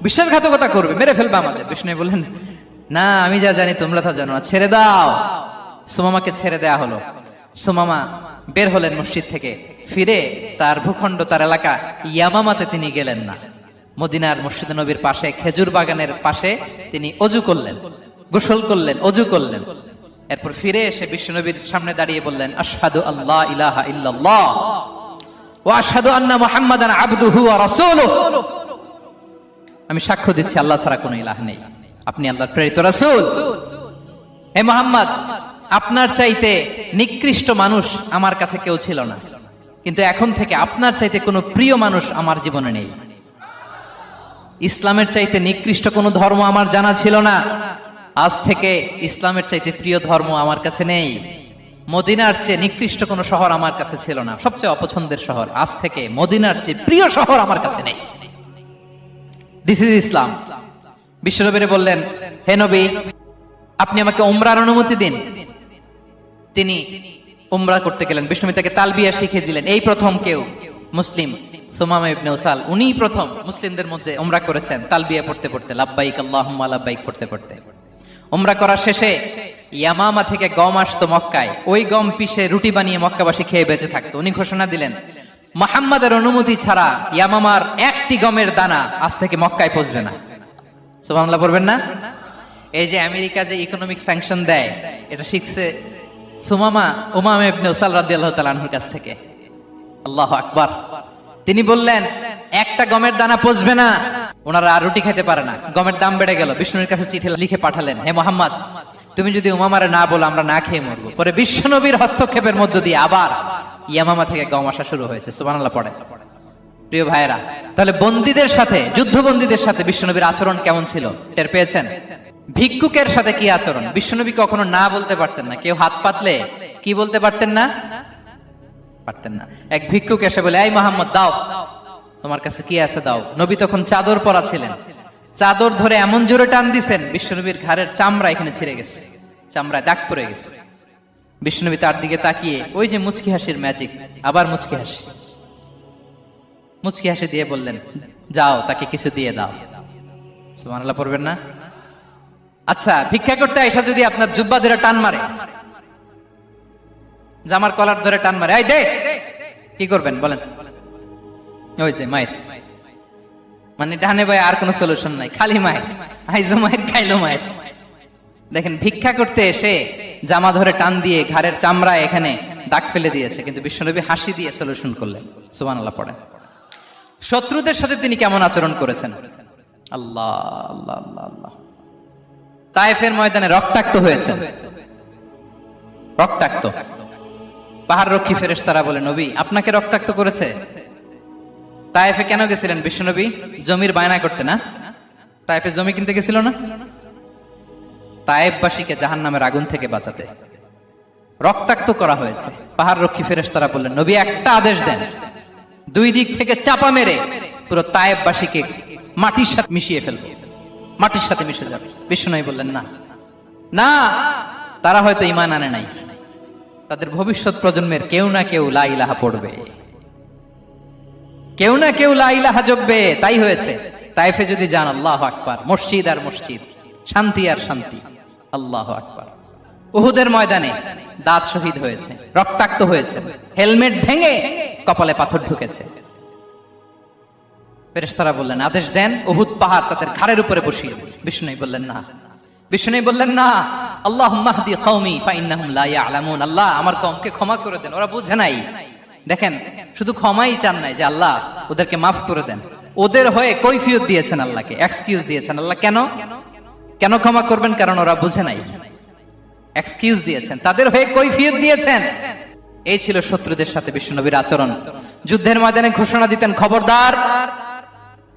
বিশ্বাসঘাতকতা করবে, মেরে ফেলবে আমাদের। বিষ্ণু বললেন, না, আমি যা জানি তোমরা তা জানো না, ছেড়ে দাও। সুমামাকে ছেড়ে দেয়া হলো। সুমামা বের হলেন মসজিদ থেকে, ফিরে তার ভূখণ্ড, তার এলাকা ইয়ামামাতে তিনি গেলেন না। মদিনার মসজিদে নবীর পাশে খেজুর বাগানের পাশে তিনি অজু করলেন, গোসল করলেন, অজু করলেন। এরপর ফিরে এসে বিশ্বনবীর সামনে দাঁড়িয়ে বললেন, আশহাদু আল্লা ইলাহা ইল্লাল্লাহ ওয়া আশহাদু আন্না মুহাম্মাদান আবদুহু ওয়া রাসূলুহু। আমি সাক্ষ্য দিচ্ছি আল্লাহ ছাড়া কোনো ইলাহ নেই, আপনি আল্লাহর প্রেরিত রাসূল। হে মুহাম্মদ, আপনার চাইতে নিকৃষ্ট মানুষ আমার কাছে কেউ ছিল না, কিন্তু এখন থেকে আপনার চাইতে কোনো প্রিয় মানুষ আমার জীবনে নেই। ইসলামের চাইতে নিকৃষ্ট কোনো ধর্ম আমার জানা ছিল না, আজ থেকে ইসলামের চাইতে প্রিয় ধর্ম আমার কাছে নেই। মদিনার চেয়ে নিকৃষ্ট কোনো শহর আমার কাছে ছিল না, সবচেয়ে অপছন্দের শহর, আজ থেকে মদিনার চেয়ে প্রিয় শহর আমার কাছে নেই। দিস ইজ ইসলাম। বিশ্বনবী বললেন, হে নবী, আপনি আমাকে উমরার অনুমতি দিন। তিনি উমরা করতে গেলেন। বিষ্ণু তাকে তালবিয়া শিখিয়ে দিলেন। এই প্রথম কেউ মুসলিম সুমামা ইবনে উসাল, উনিই প্রথম মুসলিমদের মধ্যে উমরা করেছেন তালবিয়া পড়তে পড়তে, লাব্বাইক আল্লাহুম্মা লাব্বাইক পড়তে পড়তে। উমরা করার শেষে ইয়ামামা থেকে গম আসতো মক্কায়, ওই গম পিষে রুটি বানিয়ে মক্কাবাসী খেয়ে বেঁচে থাকতো। উনি ঘোষণা দিলেন, মুহাম্মাদের অনুমতি ছাড়া ইয়ামামার একটি গমের দানা আজ থেকে মক্কায় পৌঁছবে না। সুবহানাল্লাহ পড়বেন না? এই যে আমেরিকা যে ইকোনমিক স্যাংশন দেয়, এটা শিখছে সুমামা উমামা ইবনে উসাল রাদিয়াল্লাহু তাআলা আনহুর কাছ থেকে। আল্লাহু আকবার। তিনি বললেন, একটা গমের দানা পচবে না, ওনারা আর রুটি খেতে পারে না। গমের দাম বেড়ে গেল। বিষ্ণুর কাছে চিঠি লিখে পাঠালেন, হে মুহাম্মদ, তুমি যদি উমামারে না বলো আমরা না খেয়ে মরবো। পরে বিশ্বনবীর হস্তক্ষেপের মধ্য দিয়ে আবার ইয়ামামা থেকে গম আসা শুরু হয়েছে। সুবহানাল্লাহ পড়েন। প্রিয় ভাইরা, তাহলে বন্দীদের সাথে, যুদ্ধবন্দীদের সাথে বিশ্বনবীর আচরণ কেমন ছিল টের পেয়েছেন? ভিক্ষুকের সাথে কি আচরণ? বিশ্বনবী কখনো না বলতে পারতেন না। কেউ হাত পাতলে কি বলতে পারতেন না? পারতেন না। এক ভিক্ষুক এসে বলে, এই মুহাম্মদ, দাও, তোমার কাছে কি আছে দাও। নবী তখন চাদর পরা ছিলেন। চাদর ধরে এমন জোরে টান দিছেন, বিশ্বনবীর ঘাড়ের চামড়া এখানে ছিঁড়ে গেছে, চামড়ায় দাগ পড়ে গেছে। বিশ্বনবী তার দিকে তাকিয়ে, ওই যে মুচকি হাসির ম্যাজিক, আবার মুচকি হাসি, মুচকি হাসি দিয়ে বললেন, যাও তাকে কিছু দিয়ে দাও। সুবহানাল্লাহ পড়বেন না? আচ্ছা, ভিক্ষা করতে আইসা যদি আপনার জুব্বা ধরে টান মারে, জামার কলার ধরে টান মারে, এই দে, কি করবেন বলেন? ওই যে মায়ের, মানে ডানে ভাই আর কোনো সলিউশন নাই, খালি মায়ের, আইজো মায়ের, খাইলো মায়ের। দেখেন, ভিক্ষা করতে এসে জামা ধরে টান দিয়ে ঘাড়ের চামড়া এখানে দাগ ফেলে দিয়েছে, কিন্তু বিশ্বনবী হাসি দিয়ে সলিউশন করলেন। সুবহানাল্লাহ পড়েন। শত্রুদের সাথে তিনি কেমন আচরণ করেছেন? আল্লাহ আল্লাহ আল্লাহ আল্লাহ। তায়েফের ময়দানে রক্তাক্ত হয়েছে, রক্তাক্ত। পাহাড় রক্ষী ফেরেশতারা বলে, নবী আপনাকে রক্তাক্ত করেছে? তায়েফে কেন গেছিলেন বিশ্বনবী? জমির বায়না করতে না? তায়েফে জমি কিনতে গেছিল না? তায়েফবাসীকে জাহান্নামের আগুন থেকে বাঁচাতে রক্তাক্ত করা হয়েছে। পাহাড় রক্ষী ফেরেশতারা বললেন, নবী একটা আদেশ দেন, দুই দিক থেকে চাপা মেরে পুরো তায়েফবাসীকে মাটির সাথে মিশিয়ে ফেলবো, মাটির সাথে মিশে যাবে। বিশ্বনবী বললেন, না না, তারা হয়তো ঈমান আনে নাই, তাদের ভবিষ্যৎ প্রজন্মের কেউ না কেউ লা ইলাহা পড়বে, কেউ না কেউ লা ইলাহা জপবে। তাই হয়েছে। তায়েফে যদি যান, আল্লাহু আকবার, মসজিদ আর মসজিদ, শান্তি আর শান্তি। আল্লাহু আকবার। উহুদের ময়দানে দাঁত শহীদ হয়েছে, রক্তাক্ত হয়েছে, হেলমেট ভেঙে কপালে পাথর ঢুকেছে। ফেরেশতারা বললেন, আদেশ দেন উহুদ পাহাড় তাদের ঘাড়ের উপরে বসিয়ে। বিষ্ণু বললেন, না। বিষ্ণু বললেন, না, আল্লাহুম্মা হদি কওমি ফাইন্নাহুম লা ইয়ালামুন। আল্লাহ আমার কওমকে ক্ষমা করে দেন, ওরা বুঝে নাই। দেখেন, শুধু ক্ষমাই চান নাই যে আল্লাহ ওদেরকে মাফ করে দেন, ওদের হয়ে কৈফিয়ত দিয়েছেন আল্লাহকে, এক্সকিউজ দিয়েছেন। আল্লাহ কেন কেন ক্ষমা করবেন? কারণ ওরা বুঝে নাই। এক্সকিউজ দিয়েছেন, তাদের হয়ে কৈফিয়ত দিয়েছেন। এই ছিল শত্রুদের সাথে বিশ্বনবীর আচরণ। যুদ্ধের ময়দানে ঘোষণা দিতেন, খবরদার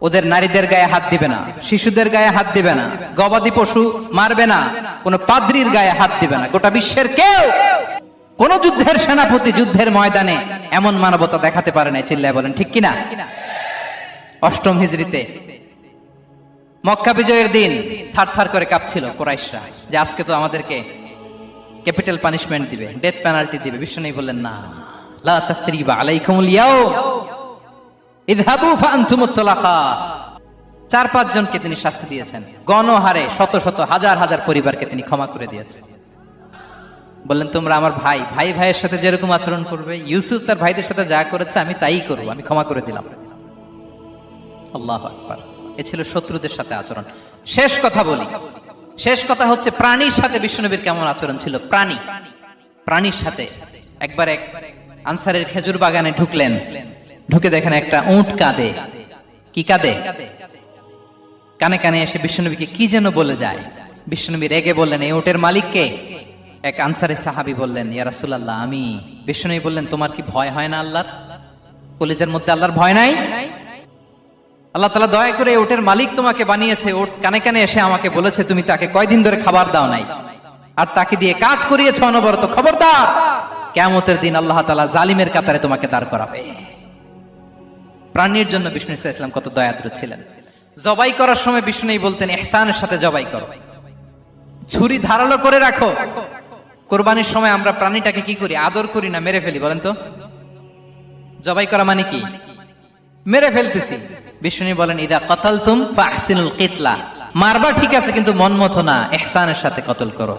ওদের নারীদের গায়ে হাত দিবে না, শিশুদের গায়ে হাত দিবে না, গবাদি পশু মারবে না, কোন পাদ্রীর গায়ে হাত দিবে না। গোটা বিশ্বের কেউ, কোন যুদ্ধের সেনাপতি যুদ্ধের ময়দানে এমন মানবতা দেখাতে পারে না। চিল্লায় বলেন ঠিক কিনা? অষ্টম হিজরিতে মক্কা বিজয়ের দিন থারথার করে কাঁপছিল কুরাইশরা যে আজকে তো আমাদেরকে ক্যাপিটাল পানিশমেন্ট দিবে, ডেথ পেনাল্টি দিবে। বিশ্বনবী বললেন, না, লা তাসরিবা আলাইকুমুল ইয়াউম ইযহাবু ফাআনতুমুত তালাকা। 4-5 জনকে তিনি শাস্তি দিয়েছেন, গণহারে শত শত হাজার হাজার পরিবারকে তিনি ক্ষমা করে দিয়েছেন। বললেন, তোমরা আমার ভাই, ভাই ভাইয়ের সাথে যেরকম আচরণ করবে, ইউসুফ তার ভাইদের সাথে যা করেছে আমি তাই করব, আমি ক্ষমা করে দিলাম। আল্লাহু আকবার। এ ছিল শত্রুদের সাথে আচরণ। শেষ কথা বলি, শেষ কথা হচ্ছে প্রাণীর সাথে বিশ্বনবীর কেমন আচরণ ছিল। প্রাণীর সাথে একবার এক আনসারের খেজুর বাগানে ঢুকলেন, ঢুকে দেখেন একটা উট কাঁদে। কি কাঁদে? কানে কানে এসে বিশ্বনবীকে কি যেন বলে যায়। বিশ্বনবী রেগে বললেন, এই উটের মালিককে? এক আনসারে সাহাবী বললেন, ইয়া রাসূলুল্লাহ আমি। বিশ্বনবী বললেন, তোমার কি ভয় হয় না আল্লাহর? কলিজার মধ্যে আল্লাহর ভয় নাই? আল্লাহ তাআলা দয়া করে ওটের মালিক তোমাকে বানিয়েছে, ওট কানে কানে এসে আমাকে বলেছে তুমি তাকে কয়দিন ধরে খাবার দাও নাই, আর তাকে দিয়ে কাজ করিয়েছে অনবরত। খবরদার, কিয়ামতের দিন আল্লাহ তাআলা জালিমের কাতারে তোমাকে দাঁড় করাবে। প্রাণীর জন্য বিষ্ণু ইসলাম কত দয়াদ্র ছিলেন। জবাই করার সময় বিষ্ণু বলতেন, ইহসানের সাথে জবাই করো, ছুরি ধারালো করে রাখো। কোরবানির সময় আমরা প্রাণীটাকে কি করি? আদর করি না মেরে ফেলি? বলেন তো, জবাই করা মানে কি? মেরে ফেলতেছি। বিষ্ণু বলেন, ইদা কাতালতুম ফাহসিনুল কিতলা, মারবা ঠিক আছে কিন্তু মন মতো না, ইহসানের সাথে কতল করো।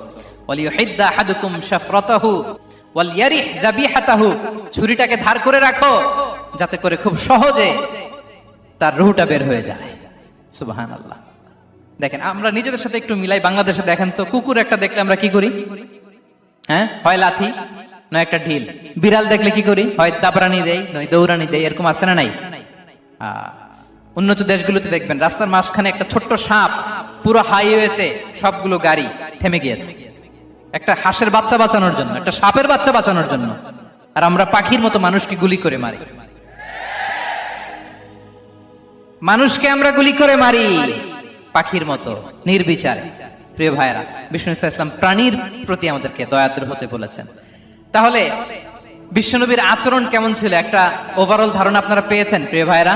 ওয়ালিয়ুহিদ্দা আহাদুকুম শাফরাতাহু ওয়ালইয়ারিহ যাবিহাতাহু, ছুরিটাকে ধার করে রাখো যাতে করে খুব সহজে তার রূহটা বের হয়ে যায়। সুবহানাল্লাহ। দেখেন, আমরা নিজেদের সাথে একটু মিলাই। বাংলাদেশে দেখেন তো, কুকুর একটা দেখলে আমরা কি করি? হ্যাঁ, হয় লাথি নয় একটা ঢিল। বিড়াল দেখলে কি করি? হয় দাবরানি দেয় নয় দৌড়ানি দেয়। এরকম আছে না নাই? উন্নত দেশগুলোতে দেখবেন রাস্তার মাঝখানে একটা ছোট্ট সাপ, পুরো হাইওয়েতে সবগুলো গাড়ি থেমে গিয়েছে একটা হাঁসের বাচ্চা বাঁচানোর জন্য, একটা সাপের বাচ্চা বাঁচানোর জন্য। আর আমরা পাখির মতো মানুষকে গুলি করে মারি। মানুষকে আমরা গুলি করে মারি পাখির মতো নির্বিচারে। প্রিয় ভাইরা, বিষ্ণু ইসলাম প্রাণীর প্রতি আমাদেরকে দয়াদ্র হতে বলেছেন। তাহলে বিশ্বনবীর আচরণ কেমন ছিল একটা ওভারঅল ধারণা আপনারা পেয়েছেন প্রিয় ভাইরা?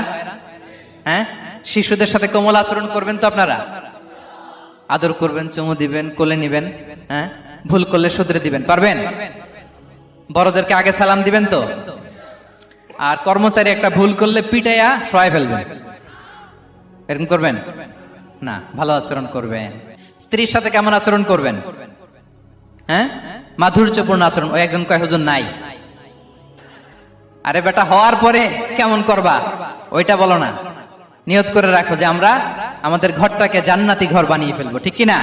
হ্যাঁ, শিশুদের সাথে কোমল আচরণ করবেন তো আপনারা? আদর করবেন, চুমু দিবেন, কোলে নিবেন, হ্যাঁ, ভুল করলে শুধরে দিবেন, পারবেন? বড়দেরকে আগে সালাম দিবেন তো? আর কর্মচারী একটা ভুল করলে পিটাইয়া শোয়ায় ফেলবেন, এরকম করবেন না? ভালো আচরণ করবেন। স্ত্রীর সাথে কেমন আচরণ করবেন? হ্যাঁ, মাধুর্যপূর্ণ আচরণ। ওই একজন কয়, হুজুর নাই। আরে বেটা, হওয়ার পরে কেমন করবা ওইটা বলো না। নিয়ত করে রাখো যে আমরা আমাদের ঘরটাকে জান্নাতি ঘর বানিয়ে ফেলবো, ঠিক কিনা?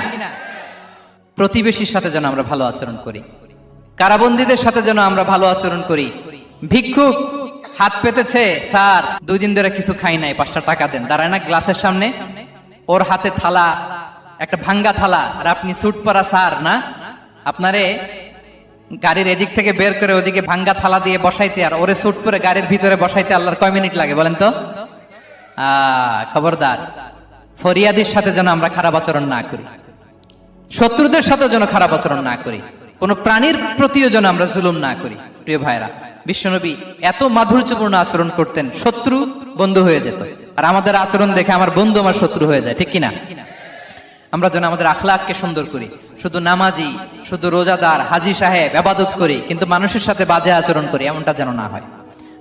প্রতিবেশীর সাথে যেন আমরা ভালো আচরণ করি, কারাবন্দীদের সাথে যেন আমরা ভালো আচরণ করি। ভিক্ষুক হাত পেতেছে, স্যার 2 দিন ধরে কিছু খাই নাই, 5টা টাকা দেন। দাঁড়ায় না গ্লাসের সামনে, ওর হাতে থালা, একটা ভাঙ্গা থালা, আর আপনি স্যুট পরা স্যার না, আপনারে গাড়ির এদিক থেকে বের করে ওদিকে ভাঙ্গা থালা দিয়ে বসাইতে আর ওরে স্যুট পরে গাড়ির ভিতরে বসাইতে আল্লাহর কয় মিনিট লাগে বলেন তো? খবরদার, ফরিয়াদির সাথে যেন আমরা খারাপ আচরণ না করি, শত্রুদের সাথে যেন খারাপ আচরণ না করি, কোন প্রাণীর প্রতিও যেন আমরা জুলুম না করি। প্রিয় ভাইরা, বিশ্বনবী এত মাধুর্যপূর্ণ আচরণ করতেন, শত্রু বন্ধু হয়ে যেত। আর আমাদের আচরণ দেখে আমার বন্ধু আমার শত্রু হয়ে যায়, ঠিক কিনা? আমরা যেন আমাদের আখলাককে সুন্দর করি। শুধু নামাজি, শুধু রোজাদার, হাজি সাহেব ইবাদত করি কিন্তু মানুষের সাথে বাজে আচরণ করি, এমনটা যেন না হয়।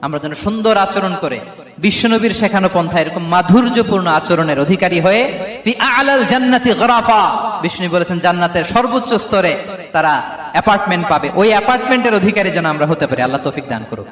আমরা যেন সুন্দর আচরণ করে বিশ্বনবীর শেখানো পন্থা এরকম মাধুর্যপূর্ণ আচরণের অধিকারী হয়ে ফি আ'লাল জান্নাতি গরাফা, বিষ্ণু বলেছেন জান্নাতের সর্বোচ্চ স্তরে তারা অ্যাপার্টমেন্ট পাবে। ওই অ্যাপার্টমেন্টের অধিকারী যেন আমরা হতে পারি। আল্লাহ তৌফিক দান করুক।